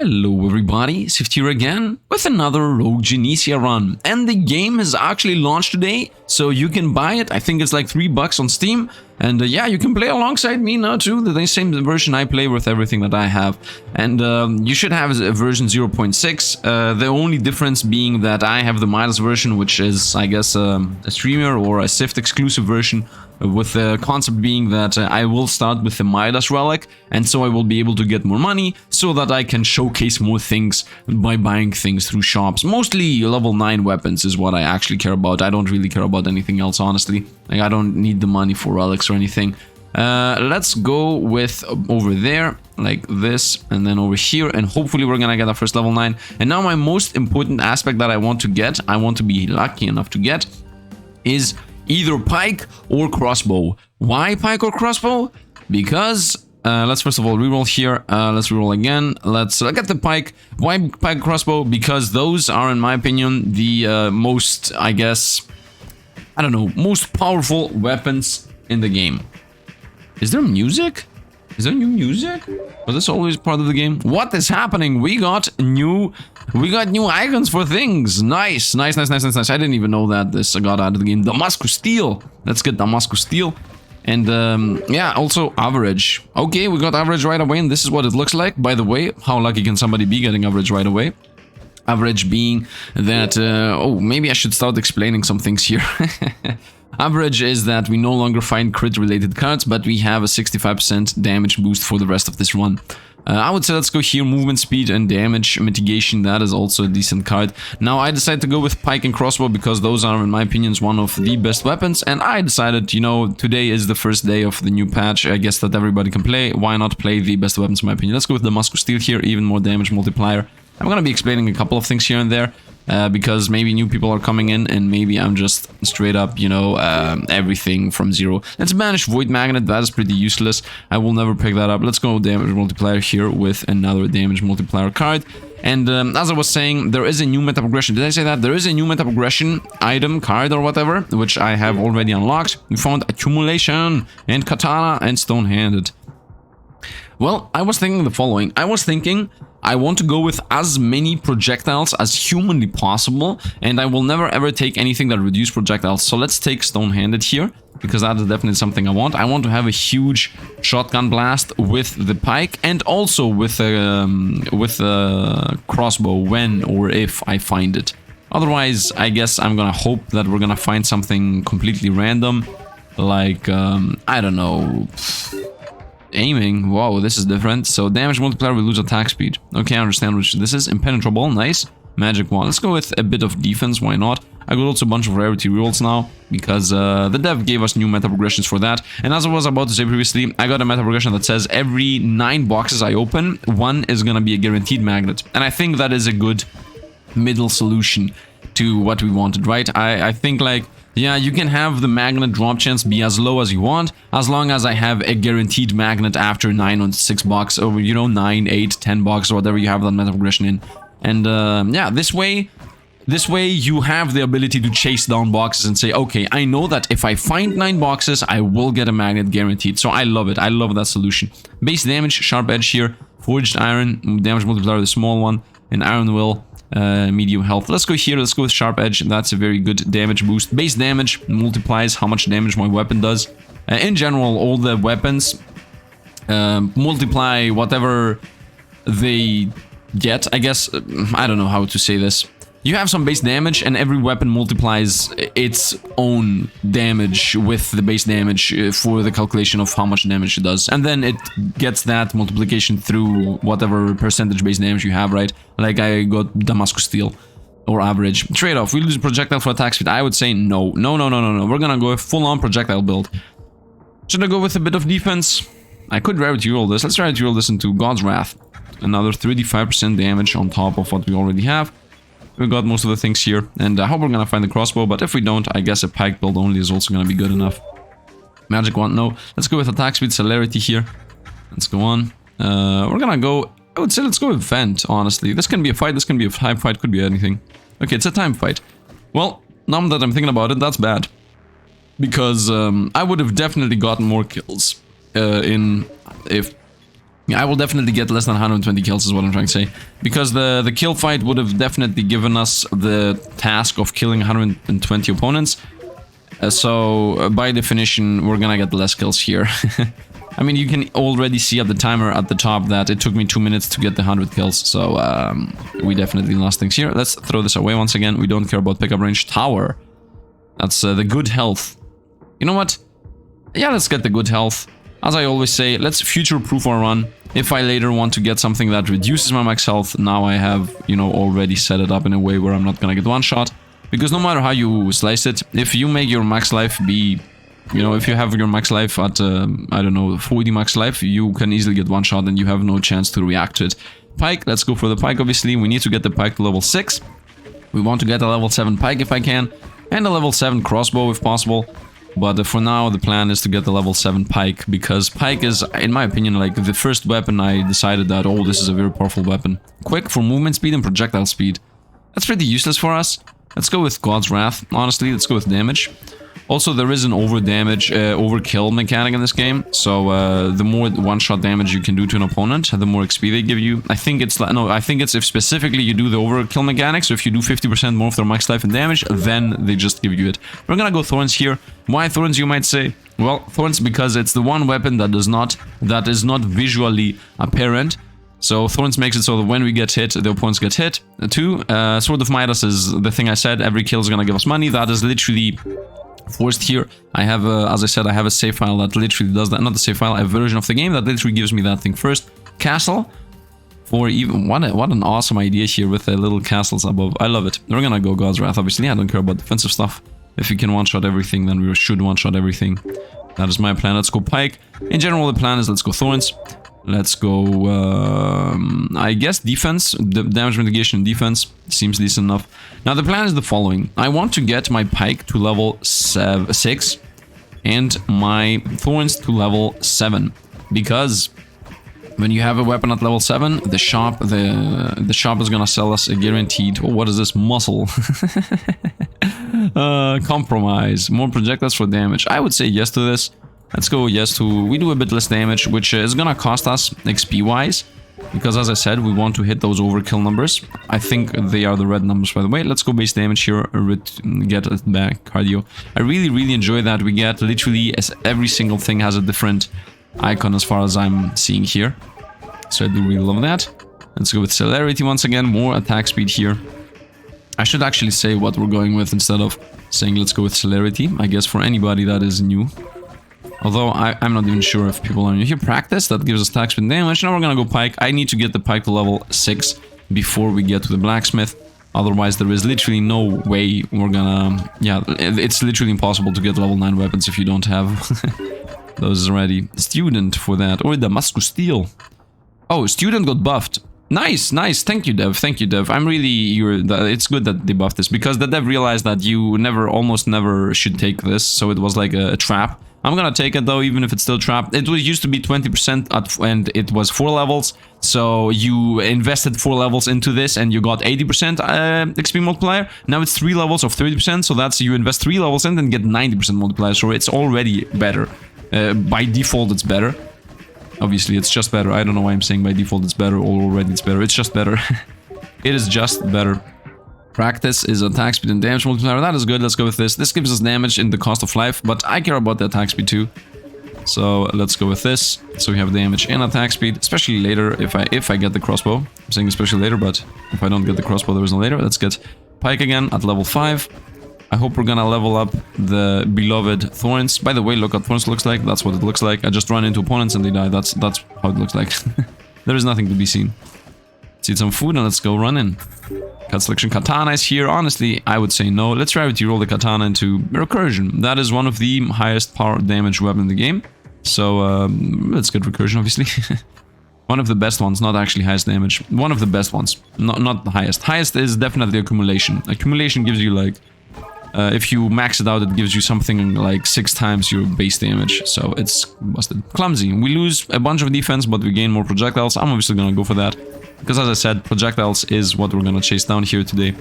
Hello everybody, Sifd here again with another Rogue Genesia run, and the game has actually launched today, so you can buy it. I think it's like $3 on Steam, and yeah, you can play alongside me now too, the same version I play with everything that I have, and you should have a version 0.6, the only difference being that I have the Midas version, which is, I guess, a streamer or a Sifd exclusive version, with the concept being that I will start with the Midas relic, and so I will be able to get more money so that I can showcase more things by buying things through shops. Mostly level 9 weapons is what I actually care about. I don't really care about anything else, honestly. Like, I don't need the money for relics or anything. Let's go with over there, like this, and then over here, and hopefully we're gonna get our first level 9. And now my most important aspect that I want to be lucky enough to get, is either pike or crossbow. Why pike or crossbow? Because let's first of all reroll here. Let's reroll again. Let's get the pike. Why pike crossbow? Because those are, in my opinion, the most, I guess, I don't know, most powerful weapons in the game. Is there music? Is there new music? Was this always part of the game? What is happening? We got new icons for things. Nice. I didn't even know that this got out of the game. Damascus Steel. Let's get Damascus Steel. And yeah, also average. Okay, we got average right away, and this is what it looks like. By the way, how lucky can somebody be getting average right away? Average being that, oh, maybe I should start explaining some things here. Average is that we no longer find crit related cards, but we have a 65% damage boost for the rest of this run. I would say let's go here, movement speed and damage mitigation. That is also a decent card. Now I decided to go with pike and crossbow because those are, in my opinion, one of the best weapons, and I decided, you know, today is the first day of the new patch. I guess that everybody can play. Why not play the best weapons, in my opinion? Let's go with the Damascus Steel here, even more damage multiplier. I'm gonna be explaining a couple of things here and there, because maybe new people are coming in, and maybe I'm just straight up, you know, everything from zero. Let's banish Void Magnet. That is pretty useless. I will never pick that up. Let's go damage multiplier here with another damage multiplier card. And as I was saying, there is a new meta progression. Did I say that? There is a new meta progression item, card or whatever, which I have already unlocked. We found Accumulation and Katana and Stone-Handed. Well, I was thinking the following. I want to go with as many projectiles as humanly possible, and I will never ever take anything that reduces projectiles. So let's take Stone-Handed here, because that is definitely something I want. I want to have a huge shotgun blast with the pike, and also with a crossbow when or if I find it. Otherwise, I guess I'm gonna hope that we're gonna find something completely random, like I don't know. Aiming. Whoa, this is different. So damage multiplier, we lose attack speed. Okay, I understand which this is. Impenetrable, nice. Magic wand. Let's go with a bit of defense, why not? I got also a bunch of rarity rolls now, because the dev gave us new meta progressions for that. And as I was about to say previously, I got a meta progression that says every 9 boxes I open, 1 is gonna be a guaranteed magnet. And I think that is a good middle solution to what we wanted, right? I think, like, yeah, you can have the magnet drop chance be as low as you want, as long as I have a guaranteed magnet after 9 or 6 bucks, or, you know, 9, 8, 10 bucks, or whatever you have that meta progression in. And yeah, this way you have the ability to chase down boxes and say, okay, I know that if I find 9 boxes, I will get a magnet guaranteed. So I love it. I love that solution. Base damage, sharp edge here, forged iron, damage multiplier, the small one, and iron will. Medium health. Let's go here. Let's go with sharp edge. That's a very good damage boost. Base damage multiplies how much damage my weapon does. In general, all the weapons multiply whatever they get. I guess, I don't know how to say this. You have some base damage, and every weapon multiplies its own damage with the base damage for the calculation of how much damage it does. And then it gets that multiplication through whatever percentage base damage you have, right? Like I got Damascus Steel or average. Trade-off, we lose projectile for attack speed. I would say no. No. We're gonna go full-on projectile build. Should I go with a bit of defense? I could rarity roll this. Let's rarity roll this into God's Wrath. Another 35% damage on top of what we already have. We got most of the things here, and I hope we're gonna find the crossbow, but if we don't, I guess a pike build only is also gonna be good enough. Magic wand, no. Let's go with attack speed, celerity here. Let's go on. We're gonna go, I would say let's go with vent, honestly. This can be a fight, this can be a time fight, could be anything. Okay, it's a time fight. Well, now that I'm thinking about it, that's bad. Because I would have definitely gotten more kills if I will definitely get less than 120 kills is what I'm trying to say. Because the kill fight would have definitely given us the task of killing 120 opponents. So by definition, we're gonna get less kills here. I mean, you can already see at the timer at the top that it took me 2 minutes to get the 100 kills. So we definitely lost things here. Let's throw this away once again. We don't care about pickup range. Tower. That's the good health. You know what? Yeah, let's get the good health. As I always say, let's future-proof our run. If I later want to get something that reduces my max health, now I have, you know, already set it up in a way where I'm not gonna get one shot. Because no matter how you slice it, if you make your max life be, you know, if you have your max life at, I don't know, 40 max life, you can easily get one shot and you have no chance to react to it. Pike, let's go for the pike, obviously. We need to get the pike to level 6. We want to get a level 7 pike if I can, and a level 7 crossbow if possible. But for now, the plan is to get the level 7 pike, because pike is, in my opinion, like the first weapon I decided that, oh, this is a very powerful weapon. Quick for movement speed and projectile speed. That's pretty useless for us. Let's go with God's Wrath, honestly. Let's go with damage. Also, there is an overkill mechanic in this game. So, the more one-shot damage you can do to an opponent, the more XP they give you. I think it's like, no, I think it's if specifically you do the overkill mechanic. So if you do 50% more of their max life and damage, then they just give you it. We're gonna go Thorns here. Why Thorns, you might say? Well, Thorns because it's the one weapon that is not visually apparent. So Thorns makes it so that when we get hit, the opponents get hit. 2, Sword of Midas is the thing I said. Every kill is gonna give us money. That is literally forced here. I have, as I said, I have a save file that literally does that. Not a save file, a version of the game that literally gives me that thing first. Castle. For even, what an awesome idea here with the little castles above. I love it. We're gonna go God's Wrath, obviously. I don't care about defensive stuff. If you can one-shot everything, then we should one-shot everything. That is my plan. Let's go Pike. In general, the plan is let's go Thorns. Let's go, I guess defense, the damage mitigation and defense seems decent enough. Now the plan is the following. I want to get my pike to level 6 and my thorns to level 7. Because when you have a weapon at level 7, the shop is gonna sell us a guaranteed, oh, what is this, muscle? Compromise, more projectiles for damage. I would say yes to this. Let's go yes to, we do a bit less damage, which is gonna cost us XP wise, because as I said, we want to hit those overkill numbers. I think they are the red numbers, by the way. Let's go base damage here, get it back, cardio. I really enjoy that we get literally as every single thing has a different icon as far as I'm seeing here. So I do really love that. Let's go with celerity once again, more attack speed here. I should actually say what we're going with instead of saying let's go with celerity, I guess for anybody that is new. Although I'm not even sure if people are new here. Practice, that gives us attack speed damage. Now we're gonna go pike. I need to get the pike to level 6 before we get to the blacksmith. Otherwise there is literally no way we're gonna... Yeah, it's literally impossible to get level 9 weapons if you don't have those already. Student for that. Or Damascus Steel. Oh, student got buffed. Nice, nice. Thank you, Dev. Thank you, Dev. I'm really... it's good that they buffed this, because the Dev realized that you almost never should take this, so it was like a trap. I'm gonna take it though, even if it's still trapped. It was used to be 20% and it was 4 levels. So you invested 4 levels into this and you got 80% XP multiplier. Now it's 3 levels of 30%. So that's you invest 3 levels in and get 90% multiplier. So it's already better. By default, it's better. Obviously, it's just better. I don't know why I'm saying by default it's better or already it's better. It's just better. It is just better. Practice is attack speed and damage multiplier. That is good. Let's go with this. This gives us damage in the cost of life, but I care about the attack speed too. So let's go with this. So we have damage and attack speed, especially later if I get the crossbow. I'm saying especially later, but if I don't get the crossbow, there is no later. Let's get pike again at level 5. I hope we're gonna level up the beloved thorns. By the way, look what thorns looks like. That's what it looks like. I just run into opponents and they die. That's how it looks like. There is nothing to be seen. Let's eat some food and let's go run in. Cut selection katana is here. Honestly, I would say no. Let's gravity roll the katana into recursion. That is one of the highest power damage weapon in the game. So let's get recursion, obviously. One of the best ones, not actually highest damage. One of the best ones, not the highest. Highest is definitely accumulation. Accumulation gives you like, if you max it out, it gives you something like 6 times your base damage. So it's busted. Clumsy. We lose a bunch of defense, but we gain more projectiles. I'm obviously gonna go for that. Because as I said, projectiles is what we're gonna chase down here today.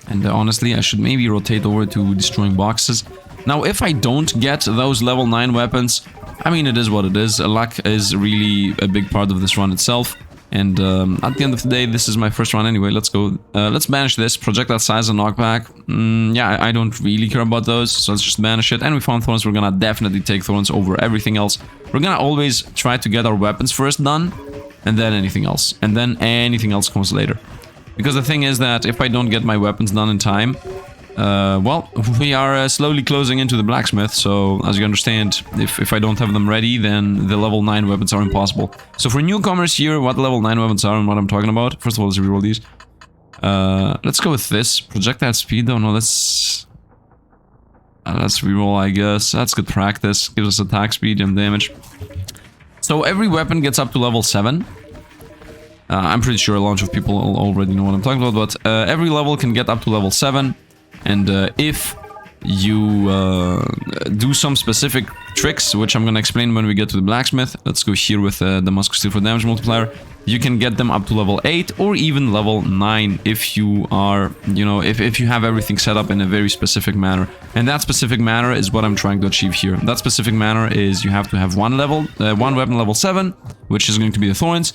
And honestly, I should maybe rotate over to destroying boxes. Now, if I don't get those level 9 weapons, I mean, it is what it is. Luck is really a big part of this run itself. And at the end of the day, this is my first run anyway. Let's go. Let's banish this. Projectile size and knockback. Yeah, I don't really care about those. So let's just banish it. And we found thorns. We're gonna definitely take thorns over everything else. We're gonna always try to get our weapons first done. And then anything else. And then anything else comes later. Because the thing is that if I don't get my weapons done in time... well, we are slowly closing into the blacksmith, so as you understand, if I don't have them ready, then the level 9 weapons are impossible. So for newcomers here, what level 9 weapons are and what I'm talking about, first of all, let's reroll these. Let's go with this. Projectile speed, though, no, let's reroll, I guess. That's good practice. Gives us attack speed and damage. So every weapon gets up to level 7. I'm pretty sure a bunch of people already know what I'm talking about, but every level can get up to level 7. And if you do some specific tricks, which I'm gonna explain when we get to the blacksmith. Let's go here with the musket steel for damage multiplier. You can get them up to level 8 or even level 9 if you are, you know, if you have everything set up in a very specific manner. And that specific manner is what I'm trying to achieve here. That specific manner is you have to have one weapon level 7, which is going to be the thorns.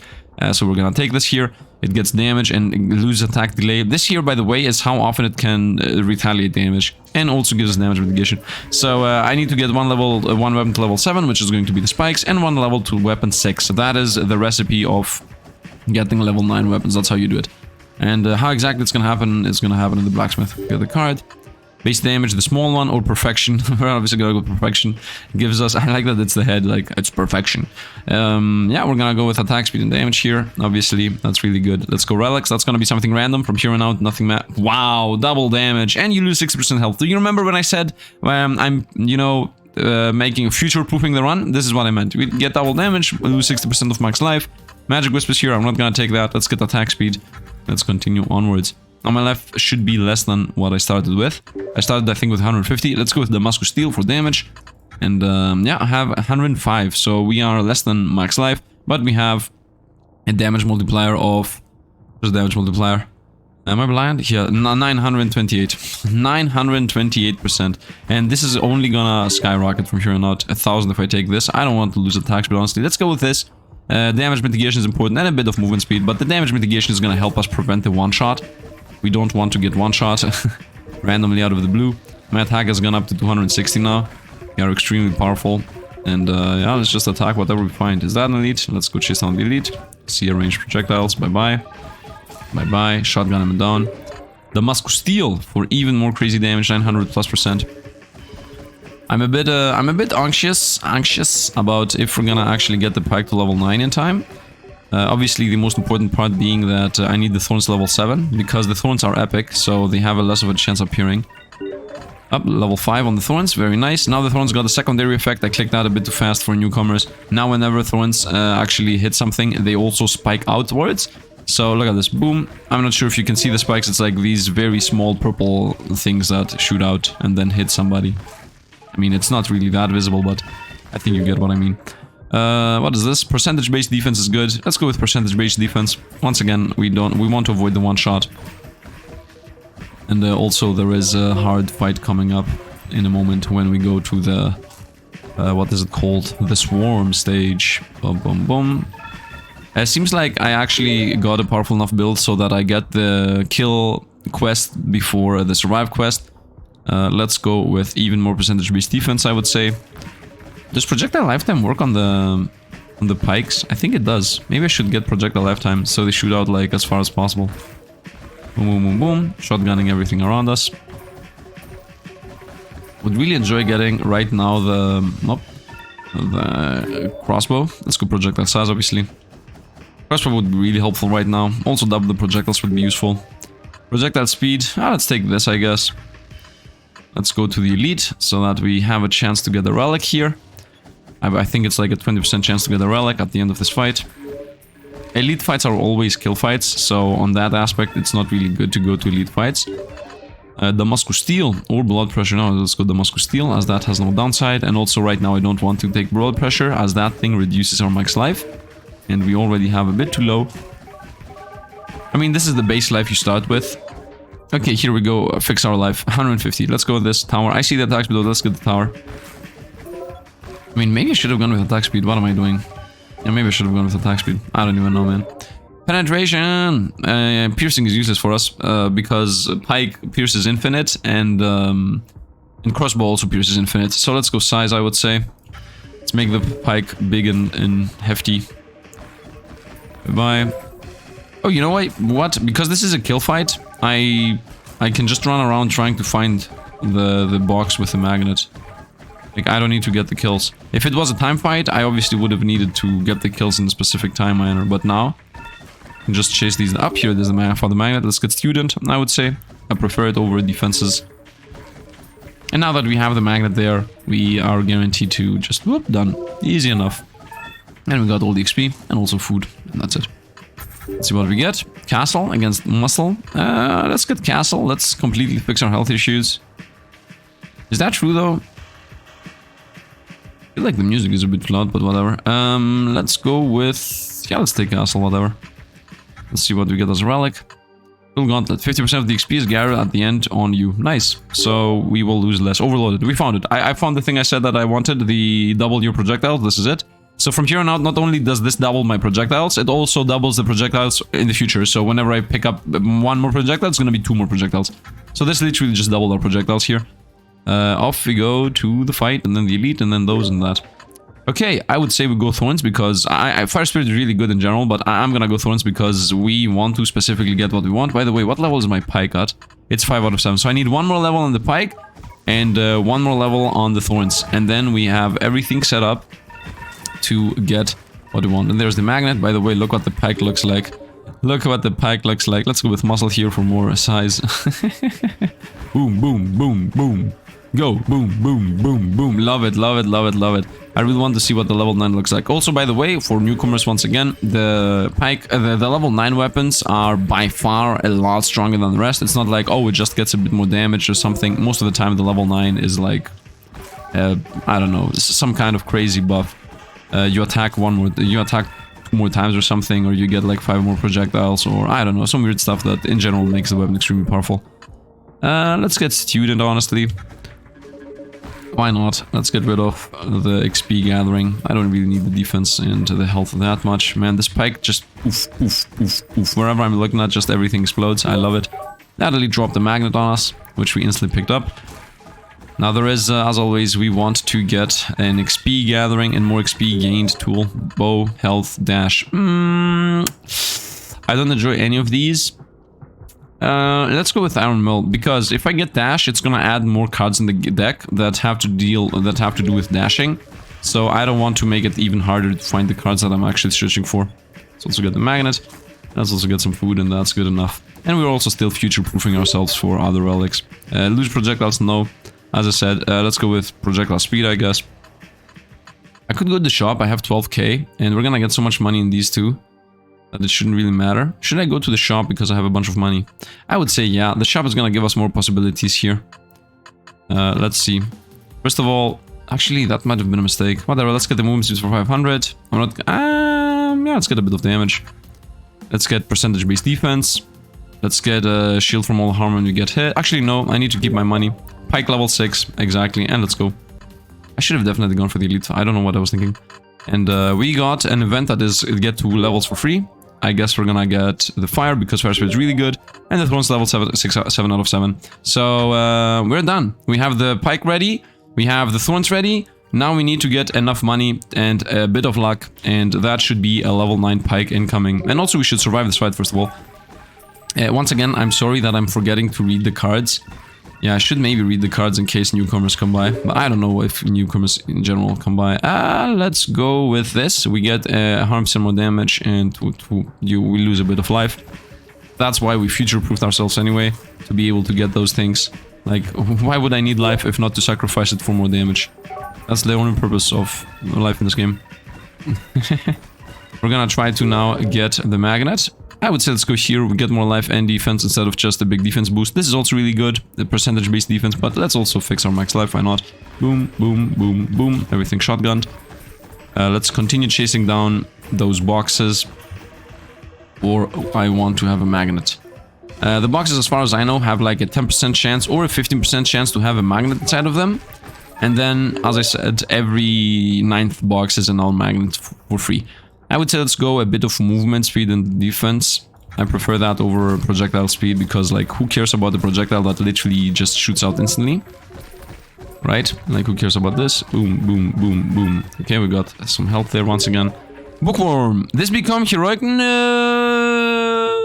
So we're gonna take this here. It gets damage and lose attack delay. This here, by the way, is how often it can retaliate damage, and also gives us damage mitigation. So I need to get one weapon to level 7, which is going to be the spikes, and one level to weapon 6. So that is the recipe of getting level 9 weapons. That's how you do it. And how exactly it's gonna happen is gonna happen in the blacksmith. Get the card. Base damage, the small one, or perfection. We're obviously gonna go perfection. It gives us, I like that it's the head, like, it's perfection. Yeah, we're gonna go with attack speed and damage here. Obviously, that's really good. Let's go relics. That's gonna be something random from here on out. Nothing wow, double damage. And you lose 60% health. Do you remember when I said, I'm, you know, future-proofing the run? This is what I meant. We get double damage, we lose 60% of max life. Magic whispers here, I'm not gonna take that. Let's get attack speed. Let's continue onwards. On my left should be less than what I started with. I started, I think, with 150. Let's go with the musket steel for damage. And yeah, I have 105. So we are less than max life. But we have a damage multiplier of... What's the damage multiplier? Am I blind? Yeah, 928. 928%. And this is only gonna skyrocket from here on out. 1000 if I take this. I don't want to lose attack speed, honestly. Let's go with this. Damage mitigation is important and a bit of movement speed. But the damage mitigation is gonna help us prevent the one-shot. We don't want to get one-shot randomly out of the blue. My attack has gone up to 260 now. We are extremely powerful. And yeah, let's just attack whatever we find. Is that an elite? Let's go chase down the elite. See a ranged projectiles. Bye-bye. Bye-bye. Shotgun him down. The musket steel for even more crazy damage, 900+%. I'm a bit anxious about if we're gonna actually get the pike to level 9 in time. Obviously, the most important part being that I need the thorns level 7, because the thorns are epic, so they have a less of a chance of appearing. Up, level 5 on the thorns, very nice. Now the thorns got a secondary effect. I clicked out a bit too fast for newcomers. Now whenever thorns actually hit something, they also spike outwards. So look at this, boom. I'm not sure if you can see the spikes. It's like these very small purple things that shoot out and then hit somebody. I mean, it's not really that visible, but I think you get what I mean. What is this? Percentage-based defense is good. Let's go with percentage-based defense. Once again, we want to avoid the one-shot. And also there is a hard fight coming up in a moment when we go to the... what is it called? The swarm stage. Boom, boom, boom. It seems like I actually got a powerful enough build so that I get the kill quest before the survive quest. Let's go with even more percentage-based defense, I would say. Does projectile lifetime work on the pikes? I think it does. Maybe I should get projectile lifetime so they shoot out like as far as possible. Boom, boom, boom, boom. Shotgunning everything around us. Would really enjoy getting right now the crossbow. Let's go projectile size, obviously. Crossbow would be really helpful right now. Also double the projectiles would be useful. Projectile speed. Let's take this, I guess. Let's go to the elite so that we have a chance to get a relic here. I think it's like a 20% chance to get a relic at the end of this fight. Elite fights are always kill fights, so on that aspect it's not really good to go to elite fights. The musket steel or blood pressure. No, let's go the musket steel as that has no downside. And also right now I don't want to take blood pressure as that thing reduces our max life. And we already have a bit too low. I mean, this is the base life you start with. Okay, here we go. Fix our life. 150. Let's go with this tower. I see the attack speed. Let's get the tower. I mean, maybe I should have gone with attack speed. What am I doing? Yeah, maybe I should have gone with attack speed. I don't even know, man. Penetration! Piercing is useless for us because pike pierces infinite and crossbow also pierces infinite. So let's go size, I would say. Let's make the pike big and hefty. Goodbye. Oh, you know what? Because this is a kill fight, I can just run around trying to find the box with the magnet. Like, I don't need to get the kills. If it was a time fight, I obviously would have needed to get the kills in a specific time manner. But now, I can just chase these up here. There's the magnet for the magnet. Let's get student, I would say. I prefer it over defenses. And now that we have the magnet there, we are guaranteed to just, whoop, done. Easy enough. And we got all the XP and also food. And that's it. Let's see what we get. Castle against muscle. Let's get castle. Let's completely fix our health issues. Is that true though? I feel like the music is a bit loud, but whatever. Let's go with... Yeah, let's take castle, whatever. Let's see what we get as a relic. Full gauntlet. 50% of the XP is gathered at the end on you. Nice. So we will lose less. Overloaded. We found it. I found the thing I said that I wanted. The double your projectiles. This is it. So from here on out, not only does this double my projectiles, it also doubles the projectiles in the future. So whenever I pick up one more projectile, it's going to be 2 more projectiles. So this literally just doubled our projectiles here. Off we go to the fight, and then the elite, and then those and that. Okay, I would say we go thorns because Fire Spirit is really good in general, but I'm gonna go thorns because we want to specifically get what we want. By the way, what level is my pike at? It's 5 out of 7. So I need 1 more level on the pike and 1 more level on the thorns. And then we have everything set up to get what we want. And there's the magnet. By the way, look what the pike looks like. Look what the pike looks like. Let's go with muscle here for more size. Boom, boom, boom, boom. Go, boom, boom, boom, boom. Love it, love it, love it, love it. I really want to see what the level 9 looks like. Also, by the way, for newcomers once again, the pike, the level 9 weapons are by far a lot stronger than the rest. It's not like, oh, it just gets a bit more damage or something. Most of the time, the level 9 is like, I don't know, some kind of crazy buff. You attack 2 more times or something, or you get like 5 more projectiles, or I don't know, some weird stuff that in general makes the weapon extremely powerful. Let's get student, honestly. Why not? Let's get rid of the XP gathering. I don't really need the defense and the health that much. Man, this pike just oof, oof, oof, oof. Wherever I'm looking at, just everything explodes. I love it. That really dropped the magnet on us, which we instantly picked up. Now there is, as always, we want to get an XP gathering and more XP gained tool. Bow, health, dash. I don't enjoy any of these. Let's go with Iron Mill, because if I get dash, it's gonna add more cards in the deck that have to do with dashing. So I don't want to make it even harder to find the cards that I'm actually searching for. Let's also get the magnet. Let's also get some food, and that's good enough. And we're also still future-proofing ourselves for other relics. Lose projectiles, no. As I said, let's go with projectile speed, I guess. I could go to the shop. I have 12k, and we're gonna get so much money in these two that it shouldn't really matter. Should I go to the shop because I have a bunch of money? I would say yeah, the shop is gonna give us more possibilities here. Let's see. First of all, actually that might have been a mistake. Whatever, let's get the movement speed for 500. I'm not... yeah, let's get a bit of damage. Let's get percentage-based defense. Let's get a shield from all harm when we get hit. Actually, no, I need to keep my money. Pike level 6, exactly, and let's go. I should have definitely gone for the elite. I don't know what I was thinking. And we got an event that is get 2 levels for free. I guess we're gonna get the fire because fire speed is really good, and the throne's level 7 out of 7. So we're done. We have the pike ready, we have the thorns ready. Now we need to get enough money and a bit of luck, and that should be a level 9 pike incoming. And also we should survive this fight first of all. Once again, I'm sorry that I'm forgetting to read the cards. Yeah, I should maybe read the cards in case newcomers come by, but I don't know if newcomers in general come by. Let's go with this. We get harm some more damage, and we lose a bit of life. That's why we future-proofed ourselves anyway, to be able to get those things. Like, why would I need life if not to sacrifice it for more damage? That's the only purpose of life in this game. We're gonna try to now get the magnet. I would say let's go here, we get more life and defense instead of just a big defense boost. This is also really good, the percentage-based defense, but let's also fix our max life, why not? Boom, boom, boom, boom, everything shotgunned. Let's continue chasing down those boxes. Or I want to have a magnet. The boxes, as far as I know, have like a 10% chance or a 15% chance to have a magnet inside of them. And then, as I said, every 9th box is an all magnet for free. I would say let's go a bit of movement speed and defense. I prefer that over projectile speed because, like, who cares about the projectile that literally just shoots out instantly? Right? Like, who cares about this? Boom, boom, boom, boom. Okay, we got some health there once again. Bookworm. This become heroic? No.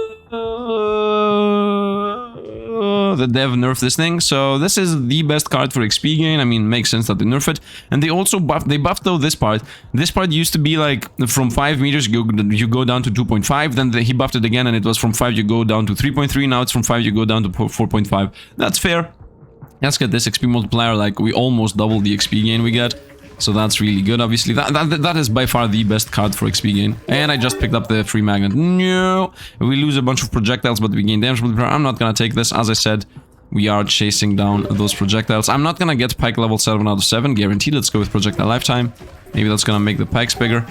The dev nerfed this thing, so this is the best card for XP gain. I mean, makes sense that they nerf it. And they also buffed, though this part. This part used to be like from 5 meters you go down to 2.5, then he buffed it again and it was from 5 you go down to 3.3, now it's from 5 you go down to 4.5. That's fair. Let's get this XP multiplier, like we almost double the XP gain we get. So that's really good, obviously. That is by far the best card for XP gain. And I just picked up the free magnet. No! We lose a bunch of projectiles, but we gain damage multiplier. I'm not gonna take this. As I said, we are chasing down those projectiles. I'm not gonna get pike level 7 out of 7, guaranteed. Let's go with projectile lifetime. Maybe that's gonna make the pikes bigger.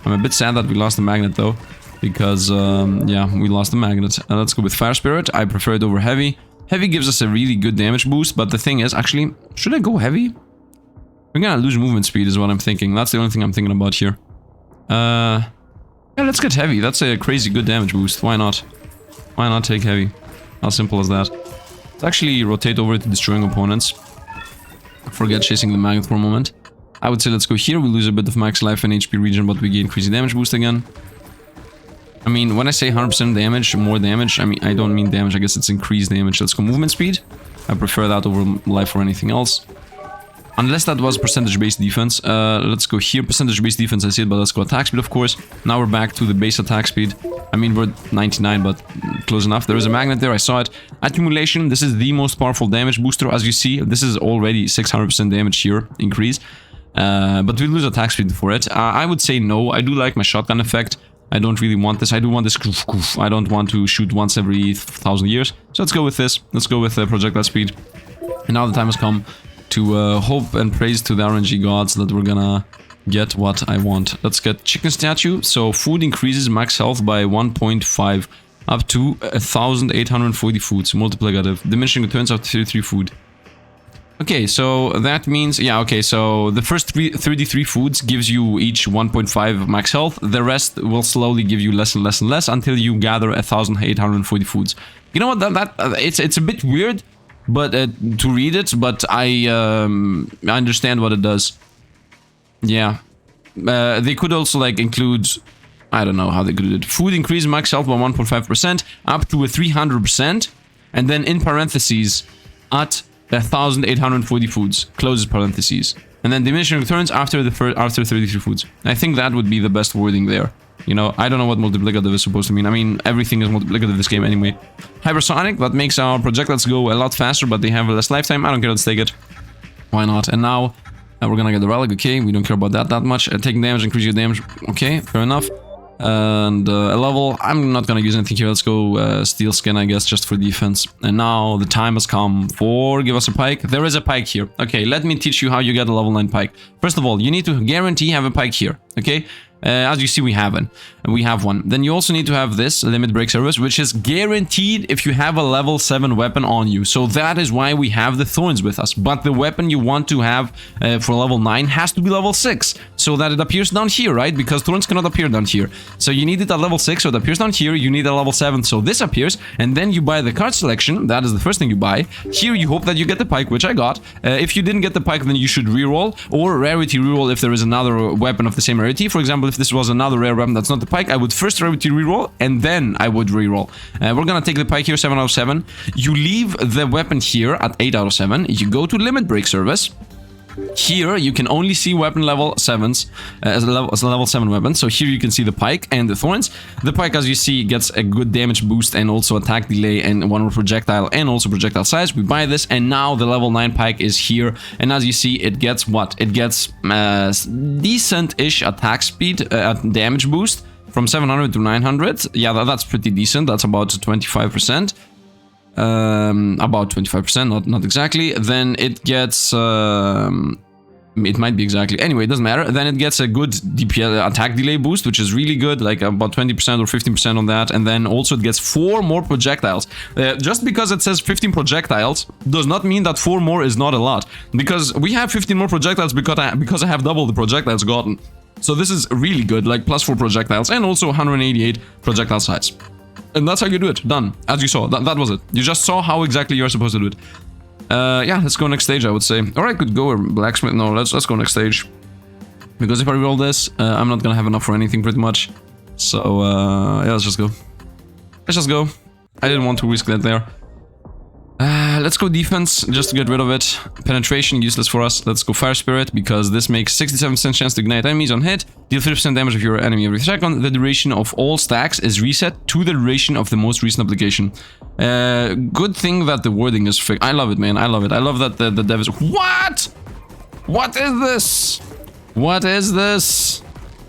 I'm a bit sad that we lost the magnet, though. Because, yeah, we lost the magnet. Let's go with fire spirit. I prefer it over heavy. Heavy gives us a really good damage boost, but the thing is, actually, should I go heavy? We're gonna lose movement speed is what I'm thinking. That's the only thing I'm thinking about here. Yeah, let's get heavy. That's a crazy good damage boost. Why not? Why not take heavy? How simple as that? Let's actually rotate over to destroying opponents. Forget chasing the magnet for a moment. I would say let's go here. We lose a bit of max life and HP regen, but we gain crazy damage boost again. I mean, when I say 100% damage, more damage, I mean, I don't mean damage. I guess it's increased damage. Let's go movement speed. I prefer that over life or anything else. Unless that was percentage-based defense. Let's go here. Percentage-based defense, I see it, but let's go attack speed, of course. Now we're back to the base attack speed. I mean, we're 99, but close enough. There is a magnet there, I saw it. Accumulation, this is the most powerful damage booster. As you see, this is already 600% damage here, increase. But we lose attack speed for it. I would say no. I do like my shotgun effect. I don't really want this. I do want this. I don't want to shoot once every 1,000 years. So let's go with this. Let's go with projectile speed. And now the time has come to hope and praise to the RNG gods that we're gonna get what I want. Let's get chicken statue. So food increases max health by 1.5 up to 1,840 foods. Multiplicative. Diminishing returns after 33 food. Okay, so that means, yeah, okay, so the first 33 foods gives you each 1.5 max health. The rest will slowly give you less and less and less until you gather 1,840 foods. You know what, it's a bit weird, but to read it, but I understand what it does. Yeah. They could also, like, include, I don't know how they could do it. Food increase max health by 1.5% up to a 300%, and then in parentheses, at 1,840 foods, closes parentheses, and then diminishing returns after 33 foods. I think that would be the best wording there. You know, I don't know what multiplicative is supposed to mean. I mean, everything is multiplicative in this game anyway. Hypersonic, that makes our projectiles go a lot faster, but they have less lifetime. I don't care, let's take it. Why not? And now, we're gonna get the relic, okay? We don't care about that much. Taking damage, increase your damage, okay, fair enough. And a level, I'm not gonna use anything here. Let's go steel skin, I guess, just for defense. And now the time has come for give us a pike. There is a pike here. Okay, let me teach you how you get a level 9 pike. First of all, you need to guarantee have a pike here, okay? As you see, we have one. Then you also need to have this limit break service, which is guaranteed if you have a level 7 weapon on you. So that is why we have the thorns with us. But the weapon you want to have for level 9 has to be level 6, so that it appears down here, right? Because thorns cannot appear down here. So you need it at level 6, so it appears down here. You need a level 7, so this appears. And then you buy the card selection. That is the first thing you buy. Here you hope that you get the pike, which I got. If you didn't get the pike, then you should reroll, or rarity reroll if there is another weapon of the same rarity. For example, if this was another rare weapon that's not the pike, I would first rarity reroll and then I would reroll. We're gonna take the pike here, 7 out of 7. You leave the weapon here at 8 out of 7. You go to limit break service. Here you can only see weapon level 7s as a level 7 weapon. So here you can see the pike and the thorns. The pike, as you see, gets a good damage boost and also attack delay and one more projectile and also projectile size. We buy this, and now the level 9 pike is here. And as you see, it gets what? It gets decent-ish attack speed, damage boost from 700 to 900. Yeah, that's pretty decent. That's about 25%. About 25%, not exactly. Then it gets It might be exactly. Anyway, it doesn't matter. Then it gets a good DPS attack delay boost, which is really good, like about 20% or 15% on that. And then also it gets 4 more projectiles. Just because it says 15 projectiles does not mean that 4 more is not a lot. Because we have 15 more projectiles because I have double the projectiles gotten. So this is really good, like plus 4 projectiles and also 188 projectile size. And that's how you do it. Done. As you saw, that was it. You just saw how exactly you're supposed to do it. Yeah, let's go next stage, I would say. Or I could go blacksmith. No, let's go next stage. Because if I roll this, I'm not gonna have enough for anything pretty much. So, yeah, let's just go. Let's just go. I didn't want to risk that there. Let's go defense, just to get rid of it. Penetration, useless for us. Let's go fire spirit, because this makes 67% chance to ignite enemies on hit. Deal 50% damage if you're an enemy every second. The duration of all stacks is reset to the duration of the most recent application. Good thing that the wording is fixed. I love it, man. I love it. I love that the dev is... What? What is this? What is this?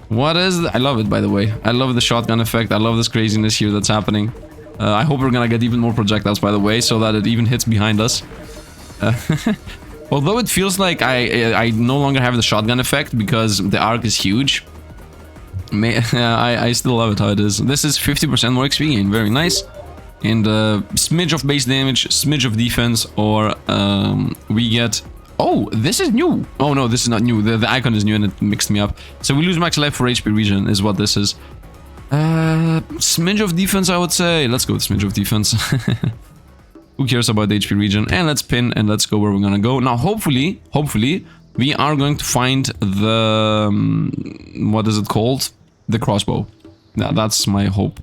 What is... I love it, by the way. I love the shotgun effect. I love this craziness here that's happening. I hope we're gonna get even more projectiles, by the way, so that it even hits behind us. Although it feels like I no longer have the shotgun effect because the arc is huge. I still love it how it is. This is 50% more XP gain, very nice. And smidge of base damage, smidge of defense, or we get... Oh, this is new! Oh no, this is not new. The icon is new and it mixed me up. So we lose max life for HP regen is what this is. Smidge of defense, I would say. Let's go with smidge of defense. Who cares about the HP regen? And let's pin and let's go where we're gonna go. Now, hopefully, we are going to find the... what is it called? The crossbow. Yeah, that's my hope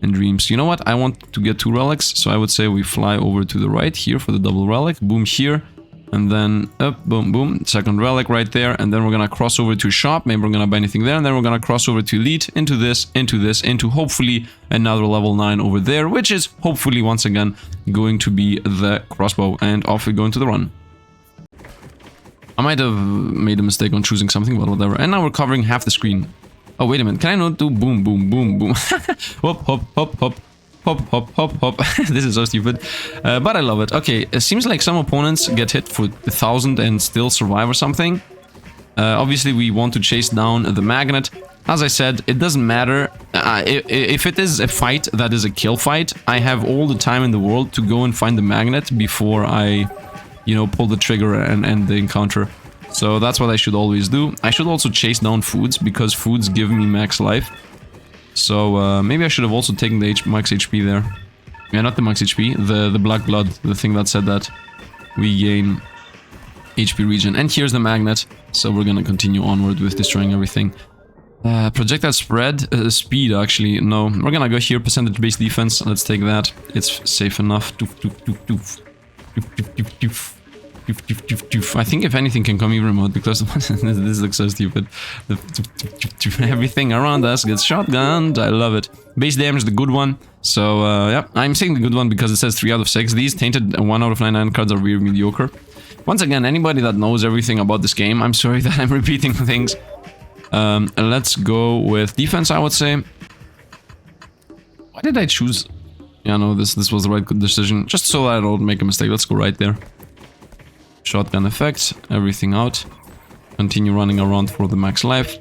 and dreams. You know what? I want to get 2 relics, so I would say we fly over to the right here for the double relic. Boom here. And then up, boom, boom, second relic right there. And then we're gonna cross over to shop. Maybe we're gonna buy anything there. And then we're gonna cross over to elite, into this, into hopefully another level 9 over there, which is hopefully once again going to be the crossbow. And off we go into the run. I might have made a mistake on choosing something, but whatever. And now we're covering half the screen. Oh, wait a minute. Can I not do boom, boom, boom, boom? Hop, hop, hop, hop. Hop, hop, hop, hop. This is so stupid. But I love it. Okay, it seems like some opponents get hit for 1000 and still survive or something. Obviously, we want to chase down the magnet. As I said, it doesn't matter. If it is a fight that is a kill fight, I have all the time in the world to go and find the magnet before I, you know, pull the trigger and end the encounter. So that's what I should always do. I should also chase down foods, because foods give me max life. So maybe I should have also taken the max HP there. Yeah, not the max HP, the black blood, the thing that said that we gain HP regen. And here's the magnet, so we're gonna continue onward with destroying everything. Projectile spread, speed actually, no. We're gonna go here, percentage based defense, let's take that. It's safe enough. I think if anything can come even remote, because this looks so stupid. Everything around us gets shotgunned. I love it. Base damage, the good one. So, yeah, I'm saying the good one because it says 3 out of 6. These tainted 1 out of 99 cards are really mediocre. Once again, anybody that knows everything about this game, I'm sorry that I'm repeating things. Let's go with defense, I would say. Why did I choose? Yeah, no, this was the right decision. Just so that I don't make a mistake. Let's go right there. Shotgun effects, everything out. Continue running around for the max life,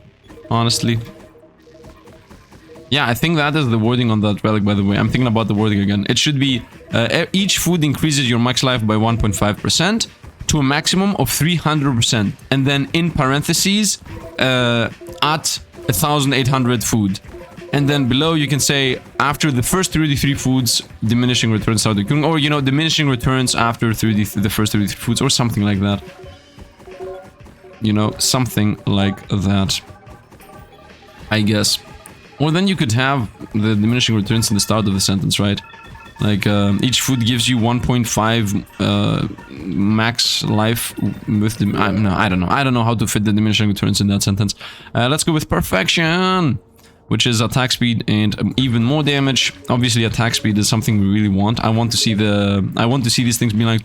honestly. Yeah, I think that is the wording on that relic, by the way. I'm thinking about the wording again. It should be, each food increases your max life by 1.5% to a maximum of 300%. And then in parentheses, at 1800 food. And then below you can say, after the first 33 foods, diminishing returns start occurring. Or, you know, diminishing returns after the first 33 foods, or something like that. You know, something like that, I guess. Or then you could have the diminishing returns in the start of the sentence, right? Like, each food gives you 1.5 max life with the... I don't know. I don't know how to fit the diminishing returns in that sentence. Let's go with perfection, which is attack speed and even more damage. Obviously, attack speed is something we really want. I want to see these things be like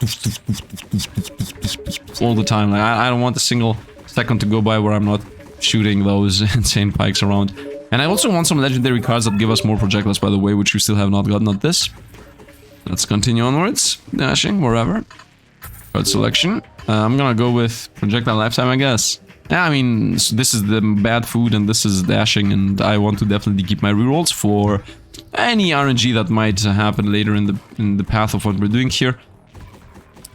all the time. Like, I don't want a single second to go by where I'm not shooting those insane pikes around. And I also want some legendary cards that give us more projectiles, by the way, which we still have not got. Not this. Let's continue onwards, dashing wherever. card selection. I'm gonna go with projectile lifetime, I guess. Yeah, I mean, this is the bad food and this is dashing, and I want to definitely keep my rerolls for any RNG that might happen later in the path of what we're doing here.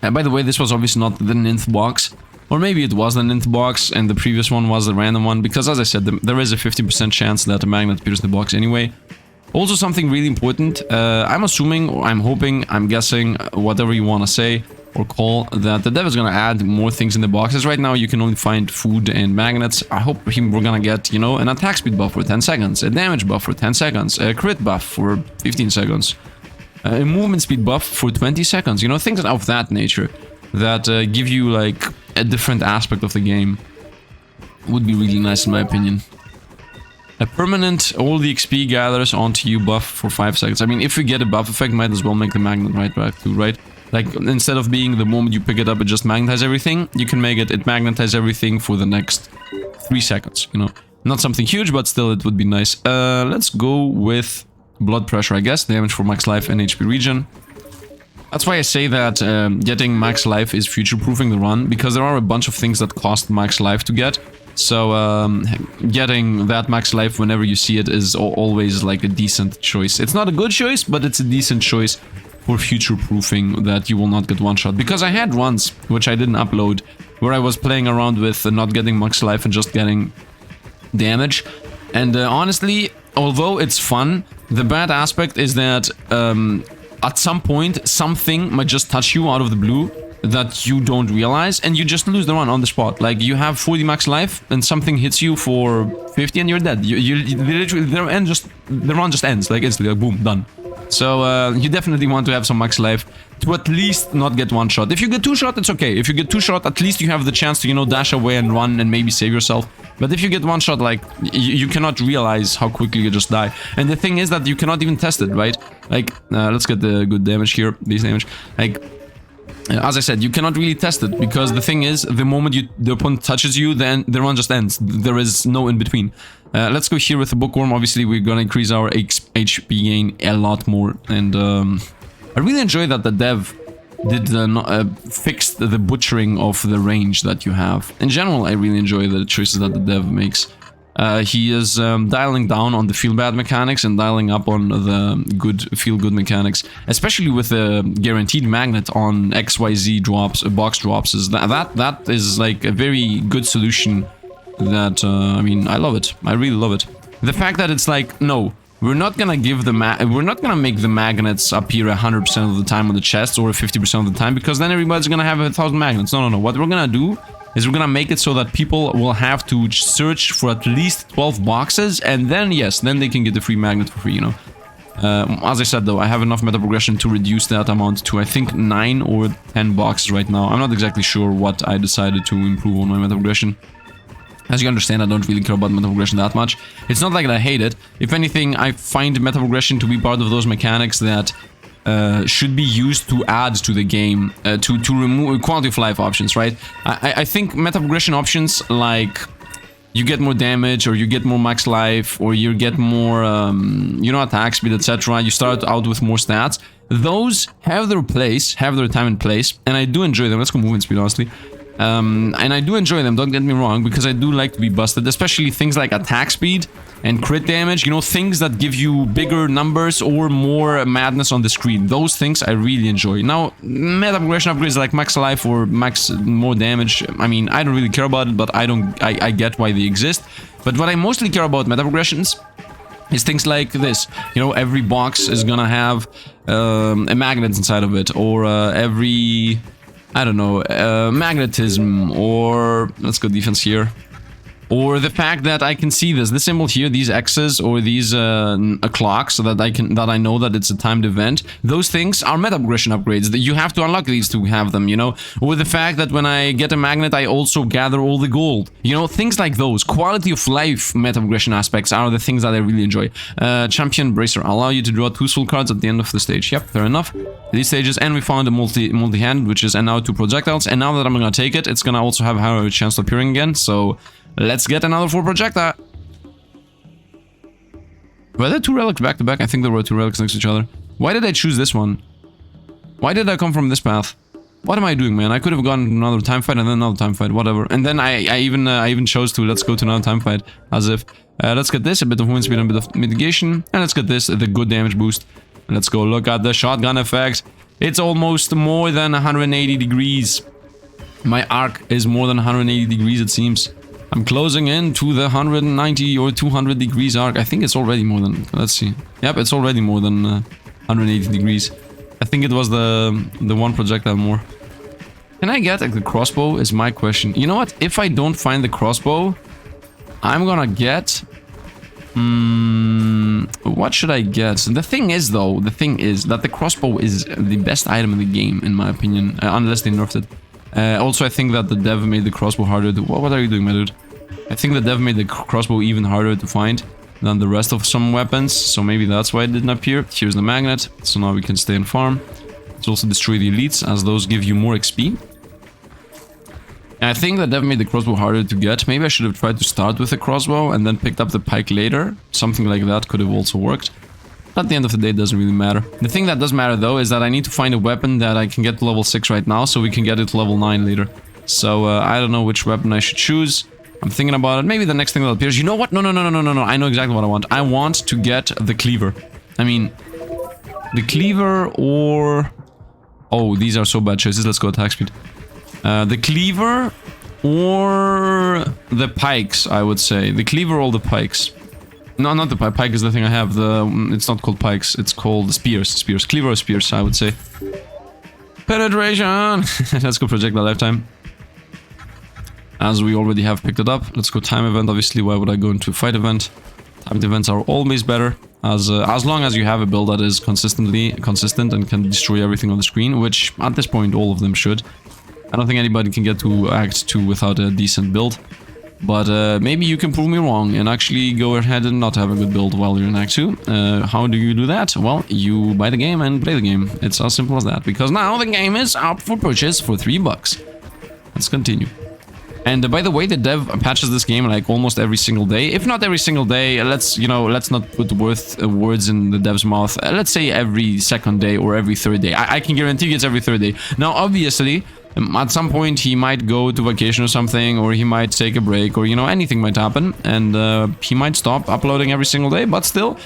And by the way, this was obviously not the ninth box, or maybe it was the ninth box and the previous one was the random one, because as I said, there is a 50% chance that a magnet appears in the box anyway. Also, something really important, I'm assuming, or I'm hoping, I'm guessing, whatever you want to say or call, that the dev is going to add more things in the boxes. Right now you can only find food and magnets. I hope we're going to get, you know, an attack speed buff for 10 seconds, a damage buff for 10 seconds, a crit buff for 15 seconds, a movement speed buff for 20 seconds, you know, things of that nature that give you like a different aspect of the game. Would be really nice in my opinion. A permanent all the XP gathers onto you buff for 5 seconds. I mean, if we get a buff effect, might as well make the magnet right back too, right? Like, instead of being the moment you pick it up, it just magnetizes everything, you can make it magnetizes everything for the next 3 seconds, you know? Not something huge, but still it would be nice. Let's go with blood pressure, I guess. Damage for max life and HP regen. That's why I say that getting max life is future-proofing the run, because there are a bunch of things that cost max life to get. So, getting that max life whenever you see it is always like a decent choice. It's not a good choice, but it's a decent choice for future-proofing that you will not get one-shot. Because I had runs, which I didn't upload, where I was playing around with not getting max life and just getting damage. And honestly, although it's fun, the bad aspect is that at some point, something might just touch you out of the blue that you don't realize, and you just lose the run on the spot. Like, you have 40 max life, and something hits you for 50 and you're dead. You literally, the run just ends, like instantly, like boom, done. So, you definitely want to have some max life to at least not get one shot. If you get two shot, it's okay. If you get two shot, at least you have the chance to, you know, dash away and run and maybe save yourself. But if you get one shot, like, you cannot realize how quickly you just die. And the thing is that you cannot even test it, right? Like, let's get the good damage here, base damage. Like, as I said, you cannot really test it, because the thing is, the moment the opponent touches you, then the run just ends. There is no in between. Let's go here with the bookworm. Obviously, we're gonna increase our HP gain a lot more, and I really enjoy that the dev did fixed the butchering of the range that you have. In general, I really enjoy the choices that the dev makes. He is dialing down on the feel bad mechanics and dialing up on the feel good mechanics, especially with the guaranteed magnet on XYZ drops, box drops. That is like a very good solution. That I mean, I love it. I really love it. The fact that it's like, no, we're not gonna give we're not gonna make the magnets appear 100% of the time on the chest or 50% of the time, because then everybody's gonna have 1,000 magnets. No. What we're gonna do is we're gonna make it so that people will have to search for at least 12 boxes, and then yes, then they can get the free magnet for free, you know. As I said though, I have enough meta progression to reduce that amount to I think 9 or 10 boxes right now. I'm not exactly sure what I decided to improve on my meta progression. As you understand, I don't really care about meta progression that much. It's not like I hate it. If anything, I find meta progression to be part of those mechanics that should be used to add to the game, to remove quality of life options, right? I think meta progression options like you get more damage, or you get more max life, or you get more, you know, attack speed, etc. You start out with more stats. Those have their place, have their time and place, and I do enjoy them. Let's go movement speed, honestly. And I do enjoy them, don't get me wrong, because I do like to be busted, especially things like attack speed and crit damage, you know, things that give you bigger numbers or more madness on the screen. Those things I really enjoy. Now, meta progression upgrades like max life or max more damage, I mean, I don't really care about it, but I get why they exist. But what I mostly care about meta progressions is things like this. You know, every box is gonna have a magnet inside of it, or every... I don't know, magnetism, or let's go defense here. Or the fact that I can see this symbol here, these X's or these clocks, so that I know that it's a timed event. Those things are meta progression upgrades that you have to unlock these to have them, you know. Or the fact that when I get a magnet, I also gather all the gold. You know, things like those. Quality of life meta progression aspects are the things that I really enjoy. Champion Bracer, allow you to draw 2 soul cards at the end of the stage. Yep, fair enough. These stages, and we found a multi-hand, which is now 2 projectiles. And now that I'm gonna take it, it's gonna also have a higher chance of appearing again. So let's get another 4 projectile. Were there 2 relics back to back? I think there were 2 relics next to each other. Why did I choose this one? Why did I come from this path? What am I doing, man? I could have gone another time fight and then another time fight, whatever. And then I even chose to let's go to another time fight, as if let's get this, a bit of wind speed and a bit of mitigation, and let's get this, the good damage boost. And let's go look at the shotgun effect. It's almost more than 180 degrees. My arc is more than 180 degrees, it seems. I'm closing in to the 190 or 200 degrees arc. I think it's already more than, let's see. Yep, it's already more than 180 degrees. I think it was the one projectile more. Can I get like, the crossbow is my question. You know what? If I don't find the crossbow, I'm gonna get... what should I get? The thing is though, that the crossbow is the best item in the game, in my opinion. Unless they nerfed it. Also, I think that the dev made the crossbow harder to... What are you doing, my dude? I think the dev made the crossbow even harder to find than the rest of some weapons, so maybe that's why it didn't appear. Here's the magnet, so now we can stay and farm. Let's also destroy the elites, as those give you more XP. And I think that dev made the crossbow harder to get. Maybe I should have tried to start with the crossbow and then picked up the pike later. Something like that could have also worked. At the end of the day, it doesn't really matter. The thing that does matter though is that I need to find a weapon that I can get to level 6 right now, so we can get it to level 9 later. So I don't know which weapon I should choose. I'm thinking about it. Maybe the next thing that appears. You know what? No. I know exactly what I want. I want to get the cleaver. I mean, the cleaver or... Oh, these are so bad choices. Let's go attack speed. The cleaver or the pikes, I would say. The cleaver or the pikes. No, not the pike. Pike is the thing I have. It's not called pikes. It's called spears. Spears. Cleaver or spears, I would say. Penetration! Let's go projectile lifetime. As we already have picked it up. Let's go time event. Obviously, why would I go into fight event? Timed events are always better. As long as you have a build that is consistent and can destroy everything on the screen, which at this point all of them should. I don't think anybody can get to Act 2 without a decent build. But maybe you can prove me wrong and actually go ahead and not have a good build while you're in Act 2. How do you do that? Well, you buy the game and play the game. It's as simple as that. Because now the game is up for purchase for $3. Let's continue. And by the way, the dev patches this game like almost every single day. If not every single day, let's not put words in the dev's mouth. Let's say every second day or every third day. I can guarantee it's every third day. Now, obviously, at some point he might go to vacation or something, or he might take a break, or anything might happen, and he might stop uploading every single day. But still,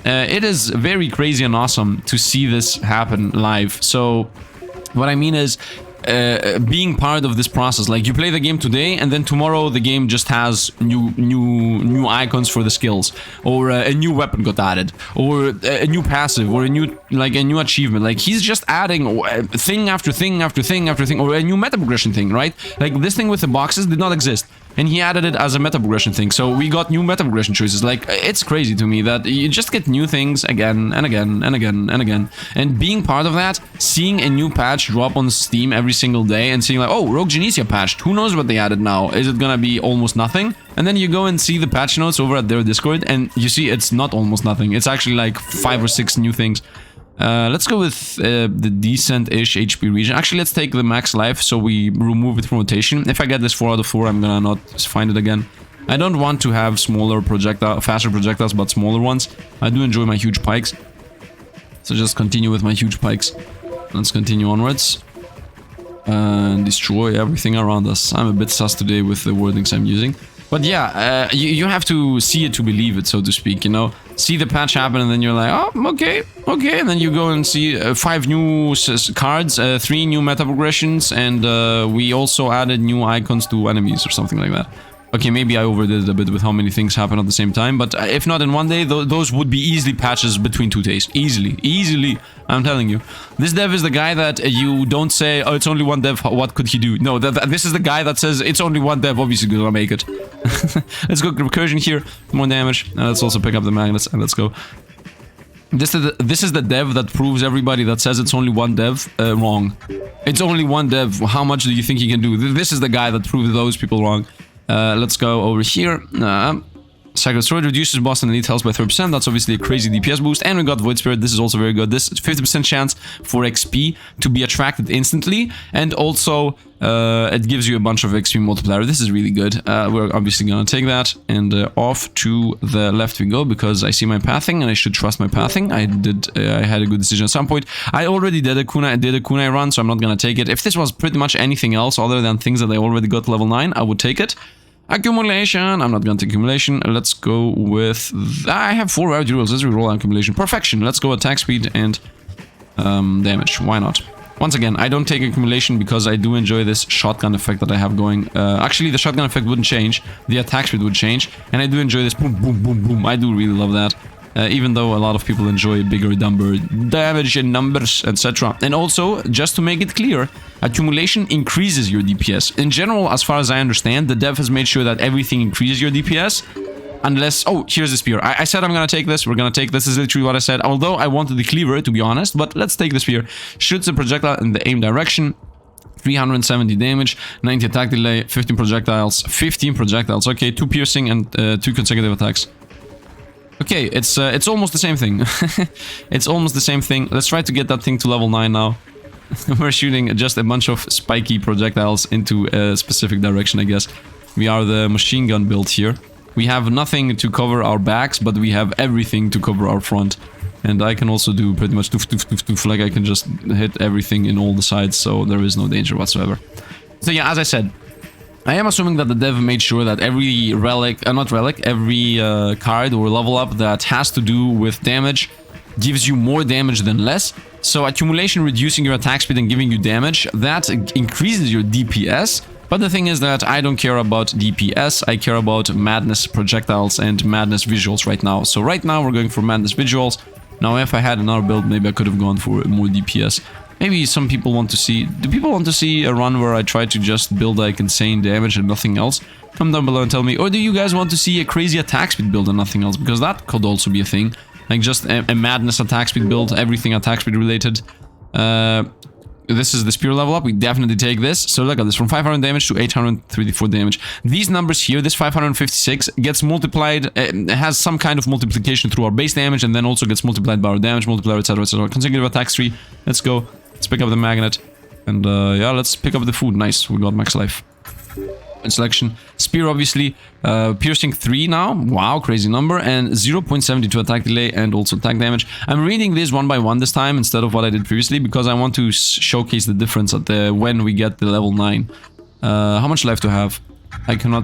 it is very crazy and awesome to see this happen live. So, what I mean is, being part of this process, like you play the game today and then tomorrow the game just has new icons for the skills, or a new weapon got added, or a new passive, or a new achievement. Like he's just adding thing after thing after thing after thing, or a new meta progression thing, right? Like this thing with the boxes did not exist, and he added it as a meta progression thing, so we got new meta progression choices. Like, it's crazy to me that you just get new things again and again and again and again. And being part of that, seeing a new patch drop on Steam every single day and seeing like, oh, Rogue Genesia patched, who knows what they added now? Is it gonna be almost nothing? And then you go and see the patch notes over at their Discord, and you see it's not almost nothing. It's actually like 5 or 6 new things. Let's go with the decent-ish HP region. Actually, let's take the max life, so we remove it from rotation. If I get this 4 out of 4, I'm gonna not find it again. I don't want to have faster projectiles, but smaller ones. I do enjoy my huge pikes. So just continue with my huge pikes. Let's continue onwards. And destroy everything around us. I'm a bit sus today with the wordings I'm using. But yeah, you have to see it to believe it, so to speak, See the patch happen and then you're like, oh, okay. And then you go and see 5 new cards, 3 new meta progressions, and we also added new icons to enemies or something like that. Okay, maybe I overdid it a bit with how many things happen at the same time, but if not in one day, those would be easily patches between 2 days. Easily. I'm telling you. This dev is the guy that you don't say, oh, it's only one dev, what could he do? No, this is the guy that says, it's only one dev, obviously gonna make it. Let's go recursion here, more damage. Let's also pick up the magnets, and let's go. This is the dev that proves everybody that says it's only one dev wrong. It's only one dev, how much do you think he can do? This is the guy that proves those people wrong. Let's go over here. Sacred Sword reduces boss and elite health by 30%. That's obviously a crazy DPS boost. And we got Void Spirit. This is also very good. This 50% chance for XP to be attracted instantly. And also, it gives you a bunch of XP multiplier. This is really good. We're obviously going to take that. And off to the left we go, because I see my pathing and I should trust my pathing. I had a good decision at some point. I already did a kunai run, so I'm not going to take it. If this was pretty much anything else other than things that I already got level 9, I would take it. Accumulation. I'm not going to take accumulation. Let's go with... I have 4 rarity rolls. Let's reroll accumulation. Perfection. Let's go attack speed and damage. Why not? Once again, I don't take accumulation because I do enjoy this shotgun effect that I have going. Actually, the shotgun effect wouldn't change. The attack speed would change. And I do enjoy this boom, boom, boom, boom. I do really love that. Even though a lot of people enjoy bigger damage and numbers, etc. And also, just to make it clear, accumulation increases your DPS. In general, as far as I understand, the dev has made sure that everything increases your DPS. Unless... Oh, here's the spear. I said I'm gonna take this. We're gonna take this. This is literally what I said. Although I wanted the cleaver, to be honest. But let's take the spear. Shoots a projectile in the aim direction. 370 damage, 90 attack delay, 15 projectiles. 15 projectiles. Okay, 2 piercing and 2 consecutive attacks. Okay, it's almost the same thing. It's almost the same thing. Let's try to get that thing to level 9 now. We're shooting just a bunch of spiky projectiles into a specific direction, I guess. We are the machine gun build here. We have nothing to cover our backs, but we have everything to cover our front. And I can also do pretty much doof, doof, doof, doof, like I can just hit everything in all the sides, so there is no danger whatsoever. So yeah, as I said, I am assuming that the dev made sure that every relic, every card or level up that has to do with damage gives you more damage than less. So accumulation reducing your attack speed and giving you damage, that increases your DPS. But the thing is that I don't care about DPS, I care about madness projectiles and madness visuals right now. So right now we're going for madness visuals. Now if I had another build, maybe I could have gone for more DPS. Maybe some people want to see... Do people want to see a run where I try to just build like insane damage and nothing else? Come down below and tell me. Or do you guys want to see a crazy attack speed build and nothing else? Because that could also be a thing. Like just a madness attack speed build, everything attack speed related. This is the spear level up. We definitely take this. So look at this, from 500 damage to 834 damage. These numbers here, this 556 gets multiplied, has some kind of multiplication through our base damage, and then also gets multiplied by our damage multiplier, etc, etc. Consecutive attacks 3. Let's go. Let's pick up the magnet. And yeah, let's pick up the food. Nice, we got max life. And selection. Spear, obviously. Piercing 3 now. Wow, crazy number. And 0.72 attack delay and also attack damage. I'm reading this one by one this time instead of what I did previously because I want to showcase the difference at the when we get the level 9. How much life do I have? I cannot...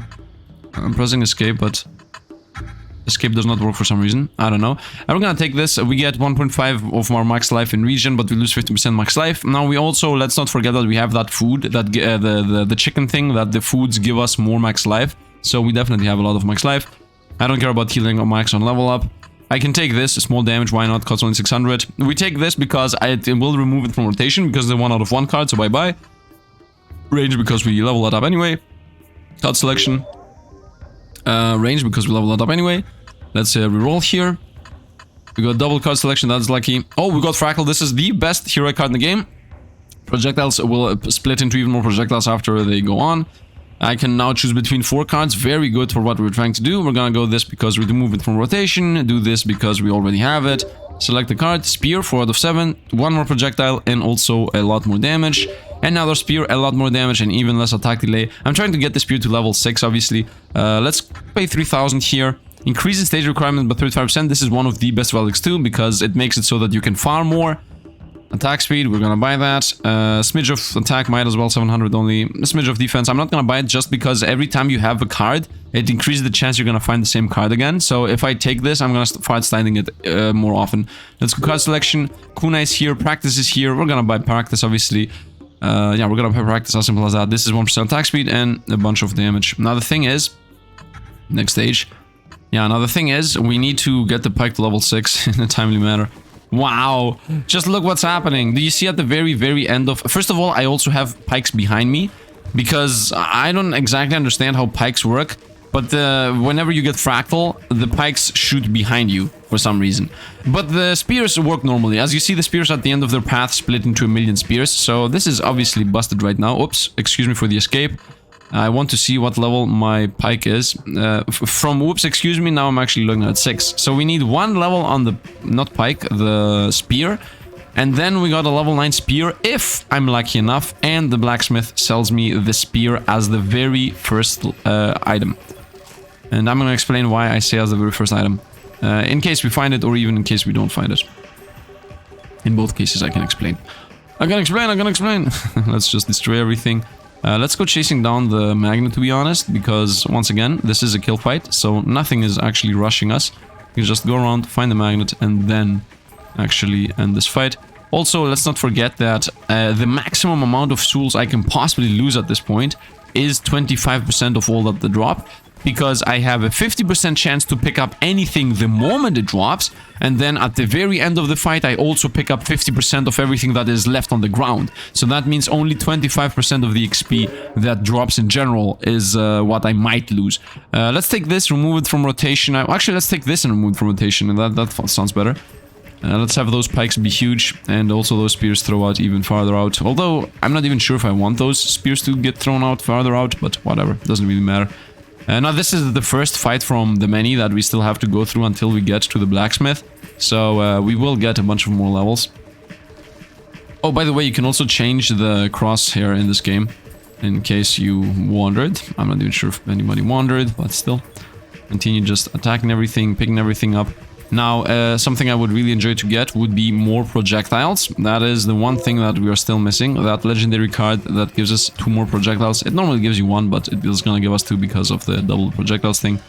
I'm pressing escape, but... Escape does not work for some reason. I don't know. And we're gonna take this. We get 1.5 of our max life in region, but we lose 50% max life. Now we also, let's not forget that we have that food, that the chicken thing, that the foods give us more max life. So we definitely have a lot of max life. I don't care about healing or max on level up. I can take this, small damage, why not? Costs only 600. We take this because it will remove it from rotation, because they're 1 out of 1 card, so bye-bye. Range because we level that up anyway. Card selection. Range because we level that up anyway. Let's reroll here. We got double card selection, that's lucky. Oh, we got Frackle. This is the best hero card in the game. Projectiles will split into even more projectiles after they go on. I can now choose between 4 cards. Very good for what we're trying to do. We're gonna go this because we remove it from rotation. Do this because we already have it. Select the card. Spear, 4 out of 7. 1 more projectile and also a lot more damage. Another spear, a lot more damage and even less attack delay. I'm trying to get the spear to level 6, obviously. Let's pay 3,000 here. Increases stage requirement by 35%. This is one of the best relics too, because it makes it so that you can farm more. Attack speed, we're gonna buy that. Smidge of attack, might as well, 700 only. A smidge of defense, I'm not gonna buy it just because every time you have a card, it increases the chance you're gonna find the same card again. So if I take this, I'm gonna start standing it more often. Let's go card selection. Kunai is here, practice is here. We're gonna buy practice, obviously. Yeah, we're gonna buy practice, as simple as that. This is 1% attack speed and a bunch of damage. Now the thing is, next stage. Yeah, now the thing is, we need to get the pike to level 6 in a timely manner. Wow, just look what's happening. Do you see at the very, very end of... First of all, I also have pikes behind me, because I don't exactly understand how pikes work, but whenever you get fractal, the pikes shoot behind you for some reason. But the spears work normally. As you see, the spears at the end of their path split into 1,000,000 spears, so this is obviously busted right now. Oops, excuse me for the escape. I want to see what level my pike is. From whoops, excuse me, now I'm actually looking at 6. So we need 1 level on the, not pike, the spear. And then we got a level 9 spear if I'm lucky enough. And the blacksmith sells me the spear as the very first item. And I'm going to explain why I say as the very first item. In case we find it or even in case we don't find it. In both cases I can explain. I can explain! Let's just destroy everything. Let's go chasing down the magnet, to be honest, because once again, this is a kill fight, so nothing is actually rushing us. You can just go around, find the magnet, and then actually end this fight. Also, let's not forget that the maximum amount of souls I can possibly lose at this point is 25% of all that they drop, because I have a 50% chance to pick up anything the moment it drops, and then at the very end of the fight I also pick up 50% of everything that is left on the ground. So that means only 25% of the XP that drops in general is what I might lose. Let's take this, remove it from rotation. Actually, let's take this and remove it from rotation, and that sounds better. Let's have those pikes be huge, and also those spears throw out even farther out. Although, I'm not even sure if I want those spears to get thrown out farther out, but whatever, doesn't really matter. Now this is the first fight from the many that we still have to go through until we get to the blacksmith. So we will get a bunch of more levels. Oh, by the way, you can also change the crosshair in this game. In case you wondered. I'm not even sure if anybody wondered, but still. Continue just attacking everything, picking everything up. Now, something I would really enjoy to get would be more projectiles. That is the one thing that we are still missing. That legendary card that gives us 2 more projectiles. It normally gives you 1, but it is gonna give us 2 because of the double projectiles thing.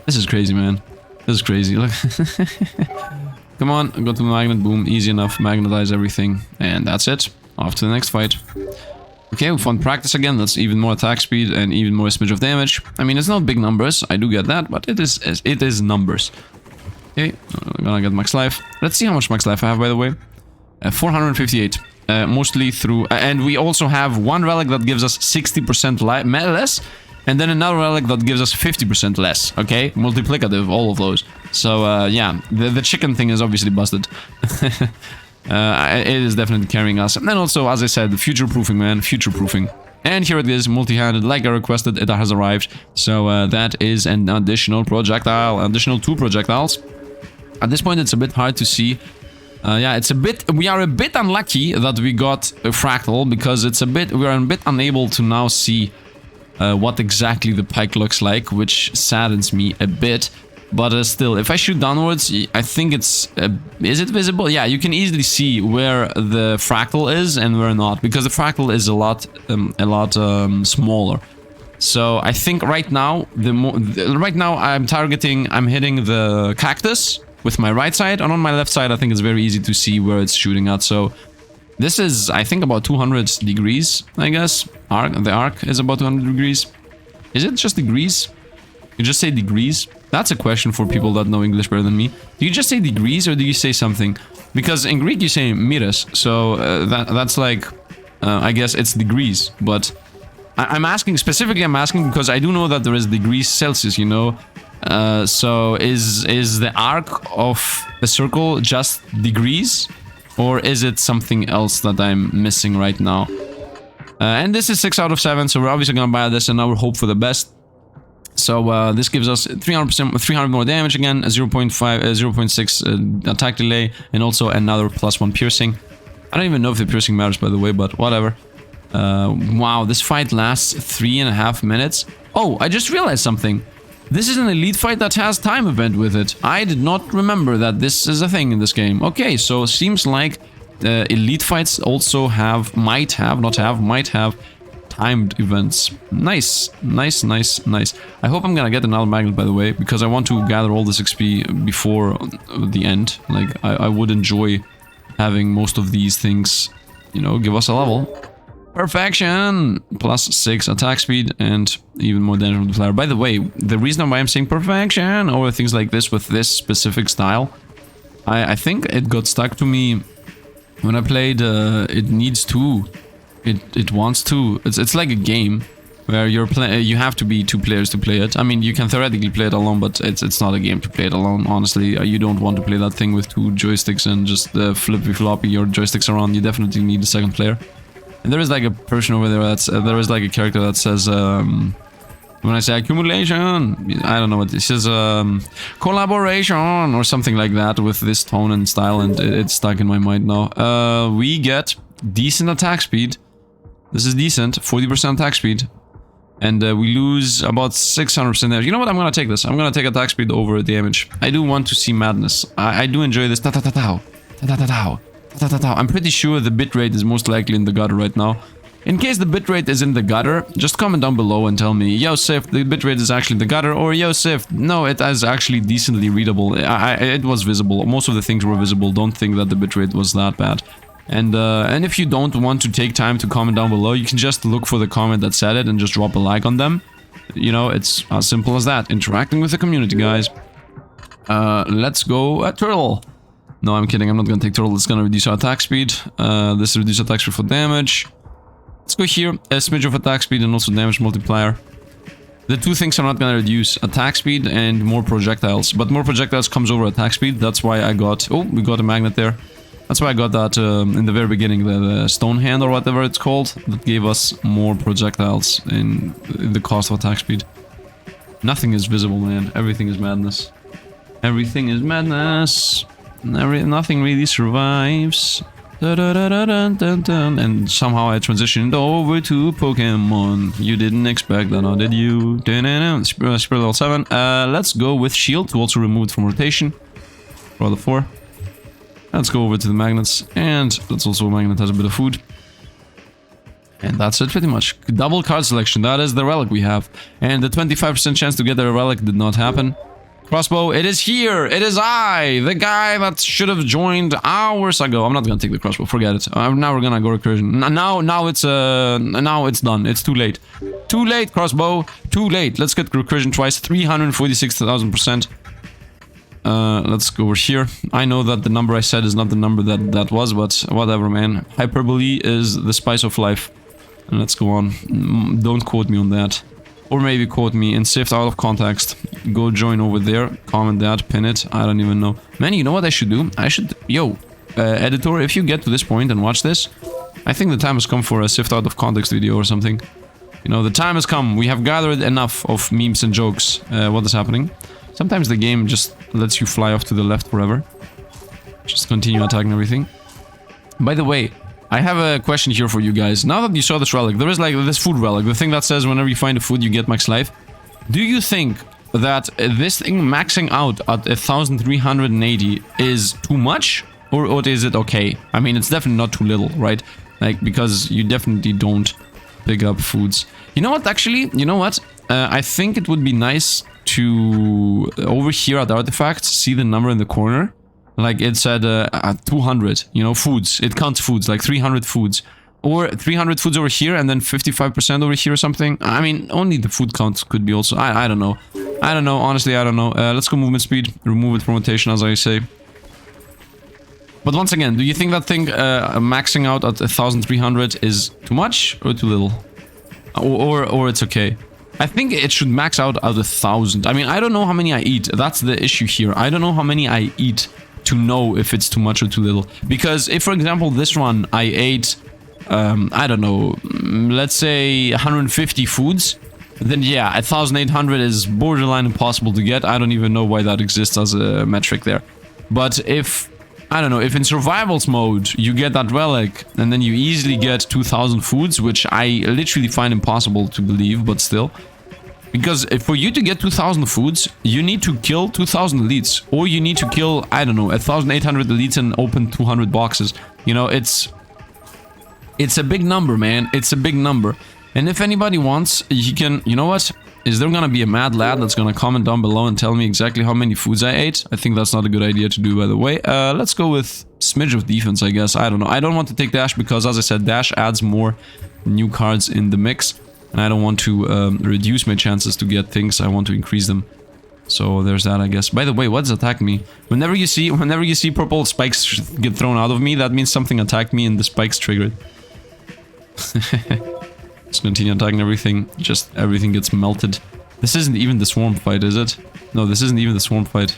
This is crazy, man. This is crazy. Look. Come on, go to the magnet, boom, easy enough, magnetize everything. And that's it. Off to the next fight. Okay, we found practice again. That's even more attack speed and even more smidge of damage. I mean, it's not big numbers, I do get that, but it is numbers. Okay, I'm gonna get max life. Let's see how much max life I have, by the way. 458. Mostly through... and we also have one relic that gives us 60% less. And then another relic that gives us 50% less. Okay, multiplicative, all of those. So, yeah, the chicken thing is obviously busted. It is definitely carrying us. And then also, as I said, the future-proofing, man. Future-proofing. And here it is, multi-handed, like I requested, it has arrived. So, that is an additional projectile. Additional 2 projectiles. At this point, it's a bit hard to see. Yeah, it's a bit... We are a bit unlucky that we got a fractal, because it's a bit... We are a bit unable to now see what exactly the pike looks like, which saddens me a bit. But still, if I shoot downwards, I think it's... is it visible? Yeah, you can easily see where the fractal is and where not, because the fractal is a lot smaller. So I think right now, I'm hitting the cactus with my right side, and on my left side I think it's very easy to see where it's shooting at. So this is, I think, about 200 degrees, I guess. The arc is about 200 degrees. Is it just degrees? You just say degrees? That's a question for people that know English better than me. Do you just say degrees or do you say something? Because in Greek you say meters, so that's like, I guess it's degrees, but I'm asking because I do know that there is degrees Celsius, you know. So is the arc of a circle just degrees, or is it something else that I'm missing right now? And this is 6 out of 7, so we're obviously gonna buy this and now we'll hope for the best. So this gives us 300 more damage again, 0.6 attack delay, and also another +1 piercing. I don't even know if the piercing matters, by the way, but whatever. Wow, this fight lasts 3.5 minutes. Oh, I just realized something. This is an elite fight that has time event with it. I did not remember that this is a thing in this game. Okay, so it seems like elite fights also might have timed events. Nice. I hope I'm gonna get another magnet, by the way, because I want to gather all this XP before the end. Like, I would enjoy having most of these things, you know, give us a level. Perfection! +6 attack speed and even more damage multiplier. By the way, the reason why I'm saying perfection or things like this with this specific style, I think it got stuck to me when I played It Needs To. It wants to. It's like a game where you have to be 2 players to play it. I mean, you can theoretically play it alone, but it's not a game to play it alone. Honestly, you don't want to play that thing with 2 joysticks and just flippy floppy your joysticks around. You definitely need a second player. And there is like a person over there that's... there is like a character that says... when I say accumulation, I don't know what it says, collaboration or something like that with this tone and style, and it's stuck in my mind now. We get decent attack speed. This is decent, 40% attack speed. And we lose about 600% damage. You know what? I'm gonna take this. I'm gonna take attack speed over damage. I do want to see madness. I do enjoy this. Ta-ta-ta-tau. Ta-ta-ta-tau. Ta-ta-ta-tau. I'm pretty sure the bitrate is most likely in the gutter right now. In case the bitrate is in the gutter, just comment down below and tell me, yo Sifd, the bitrate is actually in the gutter, or yo Sifd, no, it is actually decently readable. It was visible. Most of the things were visible. Don't think that the bitrate was that bad. And if you don't want to take time to comment down below, you can just look for the comment that said it and just drop a like on them. You know, it's as simple as that. Interacting with the community, guys. Let's go at turtle. No, I'm kidding. I'm not gonna take turtle. It's gonna reduce our attack speed. This reduces attack speed for damage. Let's go here, a smidge of attack speed and also damage multiplier. The two things I'm not gonna reduce, attack speed and more projectiles. But more projectiles comes over attack speed, that's why I got... Oh, we got a magnet there. That's why I got that in the very beginning, the stone hand or whatever it's called. That gave us more projectiles in the cost of attack speed. Nothing is visible, man. Everything is madness. Everything is madness. Nothing really survives. And somehow I transitioned over to Pokemon. You didn't expect that, now did you? Spirit level 7. Let's go with Shield to also remove it from rotation. For the 4. Let's go over to the magnets. And let's also magnetize a bit of food. And that's it pretty much. Double card selection. That is the relic we have. And the 25% chance to get the relic did not happen. Crossbow, it is here! It is I! The guy that should have joined hours ago. I'm not gonna take the crossbow, forget it. Now we're gonna go recursion. Now it's done. It's too late. Too late, crossbow! Too late. Let's get recursion twice. 346,000%. Let's go over here. I know that the number I said is not the number that was, but whatever, man. Hyperbole is the spice of life. And let's go on. Don't quote me on that. Or maybe quote me in Sifd out of context. Go join over there, comment that, pin it, I don't even know. Man, you know what I should do? I should... Yo, editor, if you get to this point and watch this, I think the time has come for a Sifd out of context video or something. You know, the time has come. We have gathered enough of memes and jokes. What is happening? Sometimes the game just lets you fly off to the left forever. Just continue attacking everything. By the way, I have a question here for you guys. Now that you saw this relic, there is like this food relic, the thing that says whenever you find a food you get max life. Do you think that this thing maxing out at 1380 is too much? Or is it okay? I mean, it's definitely not too little, right? Like, because you definitely don't pick up foods. You know what, actually? You know what? I think it would be nice to, over here at the artifacts, see the number in the corner. Like it said 200, you know, foods. It counts foods, like 300 foods. Or 300 foods over here and then 55% over here or something. I mean, only the food count could be also... I don't know. I don't know, honestly, I don't know. Let's go movement speed. Remove it from rotation, as I say. But once again, do you think that thing maxing out at 1300 is too much or too little? Or it's okay? I think it should max out at 1000. I mean, I don't know how many I eat. That's the issue here. I don't know how many I eat to know if it's too much or too little. Because if, for example, this run I ate, I don't know, let's say 150 foods, then yeah, 1800 is borderline impossible to get. I don't even know why that exists as a metric there. But if, I don't know, if in survivals mode you get that relic and then you easily get 2000 foods, which I literally find impossible to believe, but still. Because for you to get 2000 foods, you need to kill 2000 elites. Or you need to kill, I don't know, 1800 elites and open 200 boxes. You know, it's a big number, man. It's a big number. And if anybody wants, he can, you know what? Is there gonna be a mad lad that's gonna comment down below and tell me exactly how many foods I ate? I think that's not a good idea to do, by the way. Let's go with smidge of defense, I guess. I don't know. I don't want to take dash because, as I said, dash adds more new cards in the mix. And I don't want to reduce my chances to get things. I want to increase them. So there's that, I guess. By the way, what's attacked me? Whenever you see purple spikes get thrown out of me, that means something attacked me and the spikes triggered. Let's continue attacking everything. Just everything gets melted. This isn't even the swarm fight, is it? No, this isn't even the swarm fight.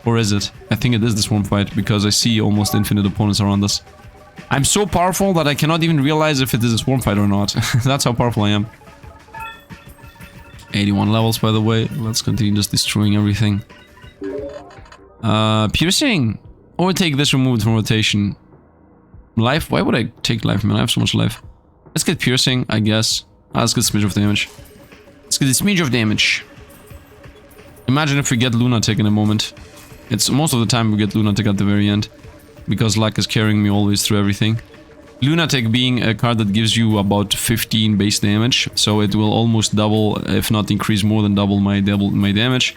Or is it? I think it is the swarm fight because I see almost infinite opponents around us. I'm so powerful that I cannot even realize if it is a swarm fight or not. That's how powerful I am. 81 levels, by the way. Let's continue just destroying everything. Piercing. Or take this removed from rotation. Life? Why would I take life, man? I have so much life. Let's get piercing, I guess. Let's get a smidge of damage. Let's get a smidge of damage. Imagine if we get Lunatic in a moment. It's most of the time we get Lunatic at the very end. Because luck is carrying me always through everything. Lunatic being a card that gives you about 15 base damage. So it will almost double, if not increase more than double my damage.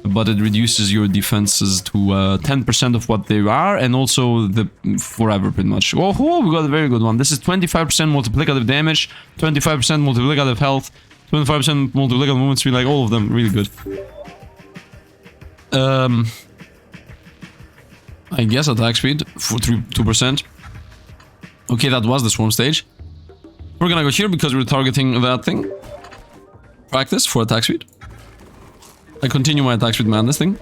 But it reduces your defenses to 10% of what they are, and also the forever pretty much. Oh, we got a very good one. This is 25% multiplicative damage, 25% multiplicative health, 25% multiplicative movement speed, like all of them, really good. I guess attack speed for 2%. Okay, that was the swarm stage. We're gonna go here because we're targeting that thing. Practice for attack speed. I continue my attack speed madness thing.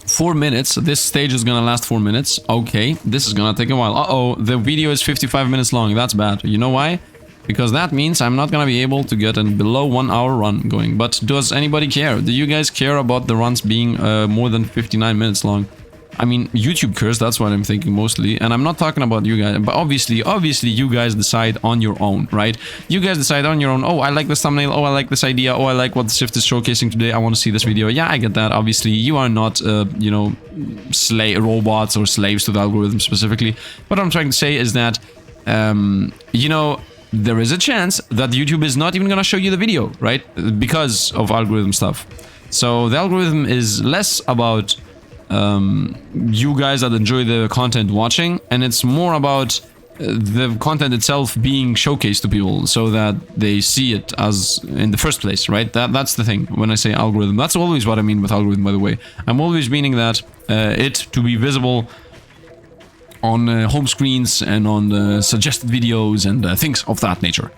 4 minutes. This stage is gonna last 4 minutes. Okay, this is gonna take a while. Uh-oh, the video is 55 minutes long. That's bad. You know why? Because that means I'm not gonna be able to get a below 1 hour run going. But does anybody care? Do you guys care about the runs being more than 59 minutes long? I mean, YouTube cares, that's what I'm thinking mostly. And I'm not talking about you guys, but obviously you guys decide on your own, right? You guys decide on your own. Oh, I like this thumbnail. Oh, I like this idea. Oh, I like what the Sifd is showcasing today. I want to see this video. Yeah, I get that. Obviously, you are not, you know, robots or slaves to the algorithm specifically. What I'm trying to say is that, you know, there is a chance that YouTube is not even going to show you the video, right? Because of algorithm stuff. So the algorithm is less about you guys that enjoy the content watching, and it's more about the content itself being showcased to people so that they see it as in the first place, right? That's the thing when I say algorithm. That's always what I mean with algorithm, by the way. I'm always meaning that it to be visible on home screens and on suggested videos and things of that nature.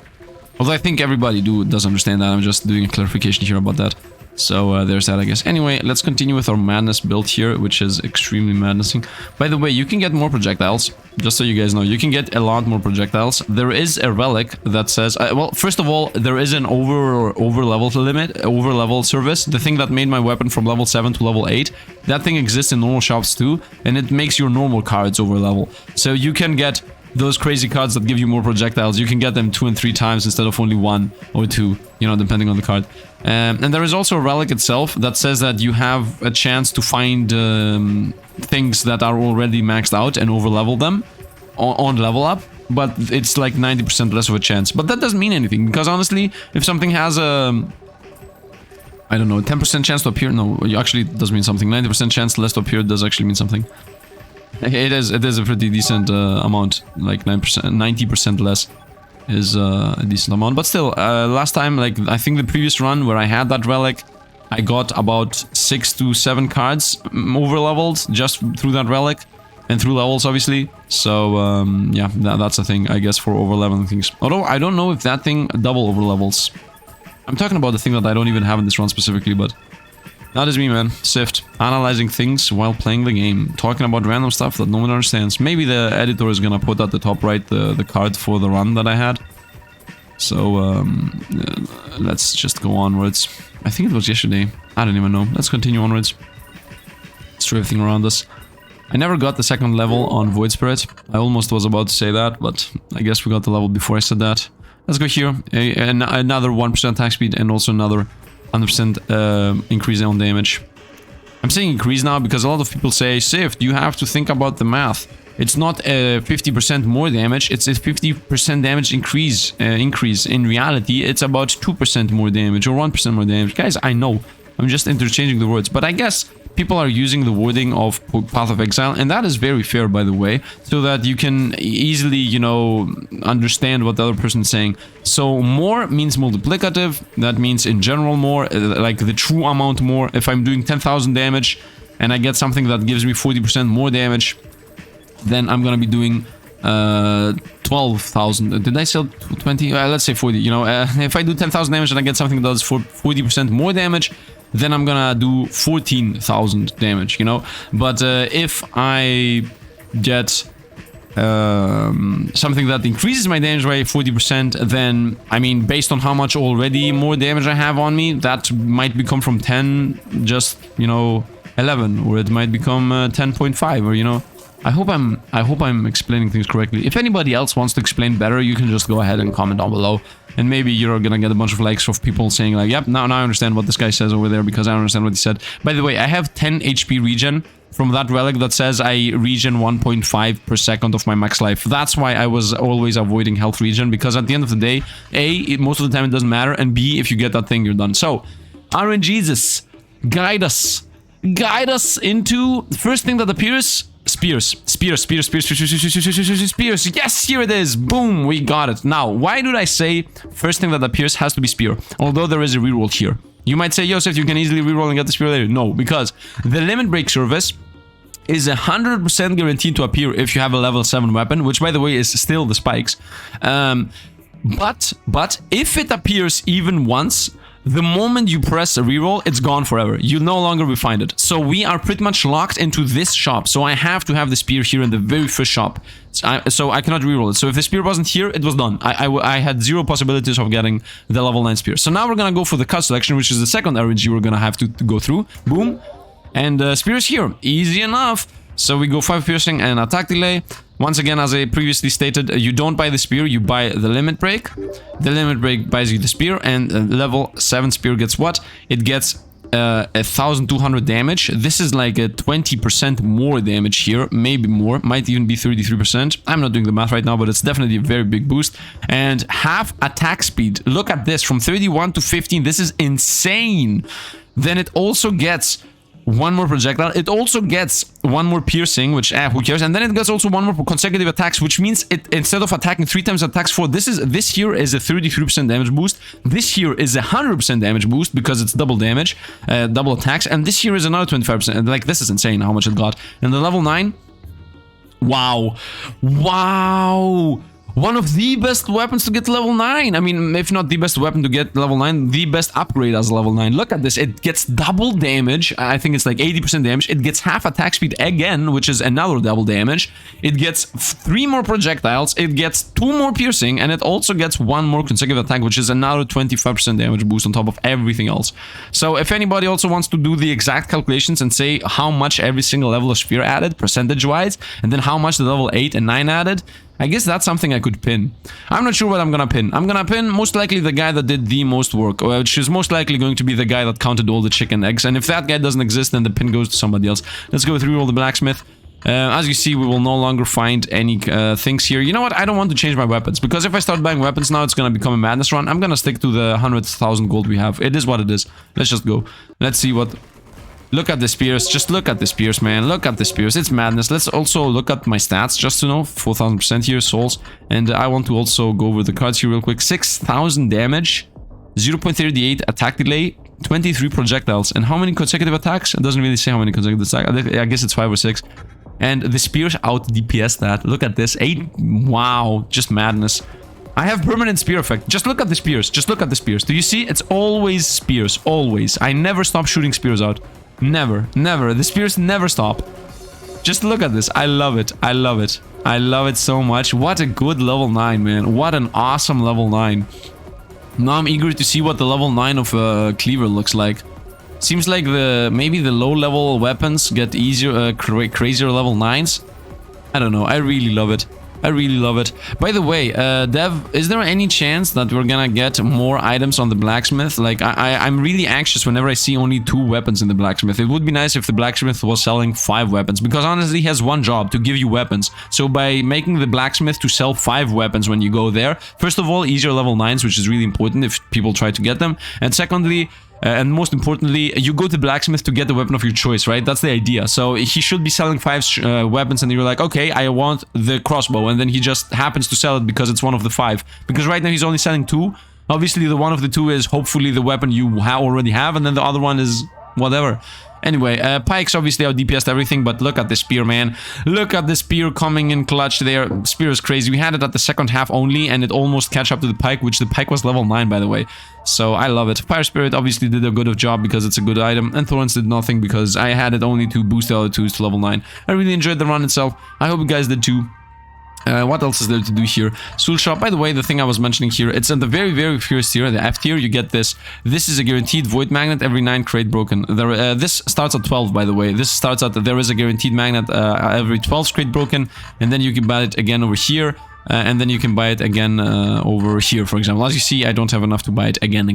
Although I think everybody does understand that. I'm just doing a clarification here about that. So there's that, I guess. Anyway, let's continue with our madness build here, which is extremely madnessing. By the way, you can get more projectiles, just so you guys know. You can get a lot more projectiles. There is a relic that says... well, first of all, there is an over level limit, over level service. The thing that made my weapon from level 7 to level 8. That thing exists in normal shops too, and it makes your normal cards over level. So you can get those crazy cards that give you more projectiles. You can get them 2 and 3 times instead of only 1 or 2, you know, depending on the card. And there is also a relic itself that says that you have a chance to find things that are already maxed out and overlevel them on level up, but it's like 90% less of a chance. But that doesn't mean anything, because honestly, if something has a... I don't know, 10% chance to appear... No, actually it does mean something. 90% chance less to appear does actually mean something. It is a pretty decent amount, like 90% less is a decent amount. But still, last time, like, I think the previous run where I had that relic, I got about 6 to 7 cards over-leveled just through that relic, and through levels, obviously. So, yeah, that's a thing, I guess, for over-leveling things. Although, I don't know if that thing double over-levels. I'm talking about the thing that I don't even have in this run specifically, but... That is me, man. Sifd. Analyzing things while playing the game. Talking about random stuff that no one understands. Maybe the editor is gonna put at the top right the card for the run that I had. So, let's just go onwards. I think it was yesterday. I don't even know. Let's continue onwards. Destroy everything around us. I never got the second level on Void Spirit. I almost was about to say that, but I guess we got the level before I said that. Let's go here. Another 1% attack speed and also another 100% increase on damage. I'm saying increase now because a lot of people say, Sifd, you have to think about the math. It's not a 50% more damage, it's a 50% damage increase. In reality, it's about 2% more damage or 1% more damage. Guys, I know, I'm just interchanging the words, but I guess people are using the wording of Path of Exile, and that is very fair, by the way, so that you can easily, you know, understand what the other person is saying. So more means multiplicative, that means in general more, like the true amount more. If I'm doing 10,000 damage and I get something that gives me 40% more damage, then I'm gonna be doing 12,000. Did I sell 20? Let's say 40, you know, if I do 10,000 damage and I get something that does 40% more damage, then I'm gonna do 14,000 damage, you know. But if I get something that increases my damage by 40%, then, I mean, based on how much already more damage I have on me, that might become from 10, just, you know, 11, or it might become 10.5, or, you know, I hope I'm explaining things correctly. If anybody else wants to explain better, you can just go ahead and comment down below. And maybe you're gonna get a bunch of likes of people saying like, yep, now I understand what this guy says over there because I understand what he said. By the way, I have 10 HP regen from that relic that says I regen 1.5 per second of my max life. That's why I was always avoiding health regen, because at the end of the day, A, most of the time it doesn't matter, and B, if you get that thing, you're done. So, RNGesus, guide us into the first thing that appears. Spears. Yes, here it is. Boom, we got it. Now, why did I say first thing that appears has to be spear? Although there is a reroll here. You might say, Joseph, you can easily reroll and get the spear later. No, because the limit break service is 100% guaranteed to appear if you have a level 7 weapon, which, by the way, is still the spikes. But if it appears even once, the moment you press a reroll, it's gone forever. You no longer will find it. So we are pretty much locked into this shop. So I have to have the spear here in the very first shop. So I cannot reroll it. So if the spear wasn't here, it was done. I had zero possibilities of getting the level 9 spear. So now we're gonna go for the cut selection, which is the second RNG we're gonna have to go through. Boom. And spear is here. Easy enough. So we go 5 piercing and attack delay. Once again, as I previously stated, you don't buy the spear, you buy the limit break. The limit break buys you the spear, and level 7 spear gets what? It gets 1200 damage. This is like a 20% more damage here, maybe more, might even be 33%. I'm not doing the math right now, but it's definitely a very big boost. And half attack speed. Look at this, from 31 to 15. This is insane. Then it also gets one more projectile. It also gets one more piercing, which who cares? And then it gets also one more consecutive attacks, which means it, instead of attacking 3 times, attacks 4. This here is a 33% damage boost. This here is a 100% damage boost because it's double damage, double attacks, and this here is another 25%. And like, this is insane how much it got. And the level 9, wow, one of the best weapons to get level 9. I mean, if not the best weapon to get level 9, the best upgrade as level 9. Look at this. It gets double damage. I think it's like 80% damage. It gets half attack speed again, which is another double damage. It gets 3 more projectiles. It gets 2 more piercing. And it also gets 1 more consecutive attack, which is another 25% damage boost on top of everything else. So if anybody also wants to do the exact calculations and say how much every single level of sphere added, percentage-wise, and then how much the level 8 and 9 added, I guess that's something I could pin. I'm not sure what I'm gonna pin. I'm gonna pin most likely the guy that did the most work, which is most likely going to be the guy that counted all the chicken eggs. And if that guy doesn't exist, then the pin goes to somebody else. Let's go through all the blacksmith. As you see, we will no longer find any things here. You know what? I don't want to change my weapons, because if I start buying weapons now, it's gonna become a madness run. I'm gonna stick to the 100,000 gold we have. It is what it is. Let's just go. Let's see what... Look at the spears. Just look at the spears, man. Look at the spears. It's madness. Let's also look at my stats, just to know. 4,000% here, souls. And I want to also go over the cards here real quick. 6,000 damage, 0.38 attack delay, 23 projectiles. And how many consecutive attacks? It doesn't really say how many consecutive attacks. I guess it's 5 or 6. And the spears out DPS that. Look at this. 8. Wow. Just madness. I have permanent spear effect. Just look at the spears. Just look at the spears. Do you see? It's always spears. Always. I never stop shooting spears out. Never. Never. The spears never stop. Just look at this. I love it. I love it. I love it so much. What a good level 9, man. What an awesome level 9. Now I'm eager to see what the level 9 of Cleaver looks like. Seems like maybe the low level weapons get easier, crazier level 9s. I don't know. I really love it. I really love it. By the way, Dev, is there any chance that we're gonna get more items on the blacksmith? Like, I'm really anxious whenever I see only 2 weapons in the blacksmith. It would be nice if the blacksmith was selling 5 weapons, because honestly, he has one job, to give you weapons. So by making the blacksmith to sell 5 weapons when you go there, first of all, easier level 9s, which is really important if people try to get them. And secondly, and most importantly, you go to blacksmith to get the weapon of your choice, right? That's the idea. So he should be selling 5 weapons, and you're like, okay, I want the crossbow, and then he just happens to sell it because it's one of the 5. Because right now he's only selling 2. Obviously, the one of the 2 is hopefully the weapon you already have, and then the other one is whatever. Anyway, pikes obviously out DPS'd everything, but look at the spear, man. Look at the spear coming in clutch there. Spear is crazy. We had it at the second half only, and it almost catch up to the pike, which the pike was level 9, by the way. So I love it. Fire Spirit obviously did a good job because it's a good item, and Thorns did nothing because I had it only to boost the other 2s to level 9. I really enjoyed the run itself. I hope you guys did too. What else is there to do here? Soul Shop, by the way, the thing I was mentioning here, it's in the very first tier, the F tier, you get this. This is a guaranteed void magnet every 9 crate broken. This starts at 12, by the way. This starts at, there is a guaranteed magnet every 12 crate broken, and then you can buy it again over here. And then you can buy it again over here, for example. As you see, I don't have enough to buy it again.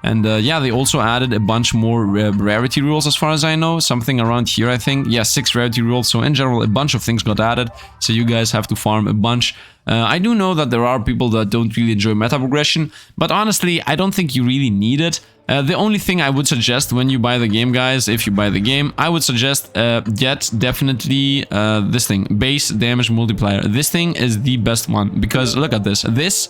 And yeah, they also added a bunch more rarity rules as far as I know. Something around here, I think. Yeah, 6 rarity rules. So in general, a bunch of things got added. So you guys have to farm a bunch. I do know that there are people that don't really enjoy meta progression, but honestly, I don't think you really need it. The only thing I would suggest when you buy the game, guys, if you buy the game, I would suggest get definitely this thing, base damage multiplier. This thing is the best one, because look at this. This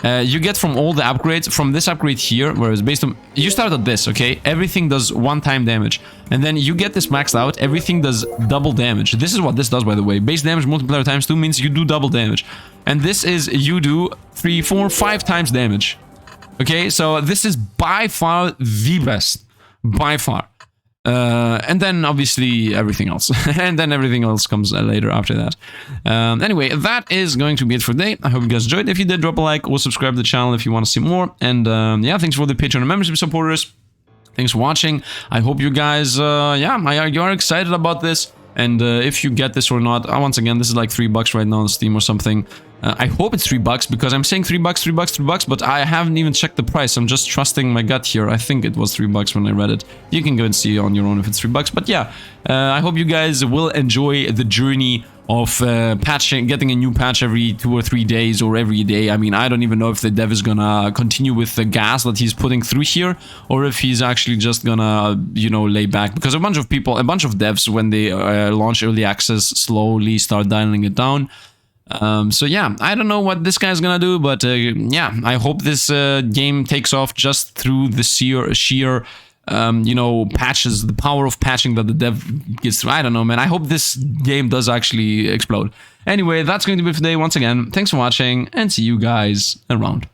you get from all the upgrades, from this upgrade here, whereas based on, you start at this, okay? Everything does 1-time damage. And then you get this maxed out, everything does double damage. This is what this does, by the way. Base damage multiplier times 2 means you do double damage. And this is, you do 3, 4, 5 times damage. Okay, so this is by far the best. By far. And then obviously everything else. And then everything else comes later after that. Anyway, that is going to be it for today. I hope you guys enjoyed. If you did, drop a like or subscribe to the channel if you want to see more. And yeah, thanks for the Patreon and membership supporters. Thanks for watching. I hope you guys, yeah, you are excited about this. And if you get this or not, once again, this is like $3 right now on Steam or something. I hope it's $3 because I'm saying $3, but I haven't even checked the price. I'm just trusting my gut here. I think it was $3 when I read it. You can go and see on your own if it's $3. But yeah, I hope you guys will enjoy the journey of patching, getting a new patch every 2 or 3 days or every day. I mean, I don't even know if the dev is gonna continue with the gas that he's putting through here, or if he's actually just gonna, you know, lay back. Because a bunch of people, a bunch of devs, when they launch early access, slowly start dialing it down. So yeah, I don't know what this guy's gonna do, but yeah, I hope this game takes off just through the sheer you know, patches, the power of patching that the dev gets through. I don't know, man. I hope this game does actually explode. Anyway, that's going to be it for today. Once again, thanks for watching, and see you guys around.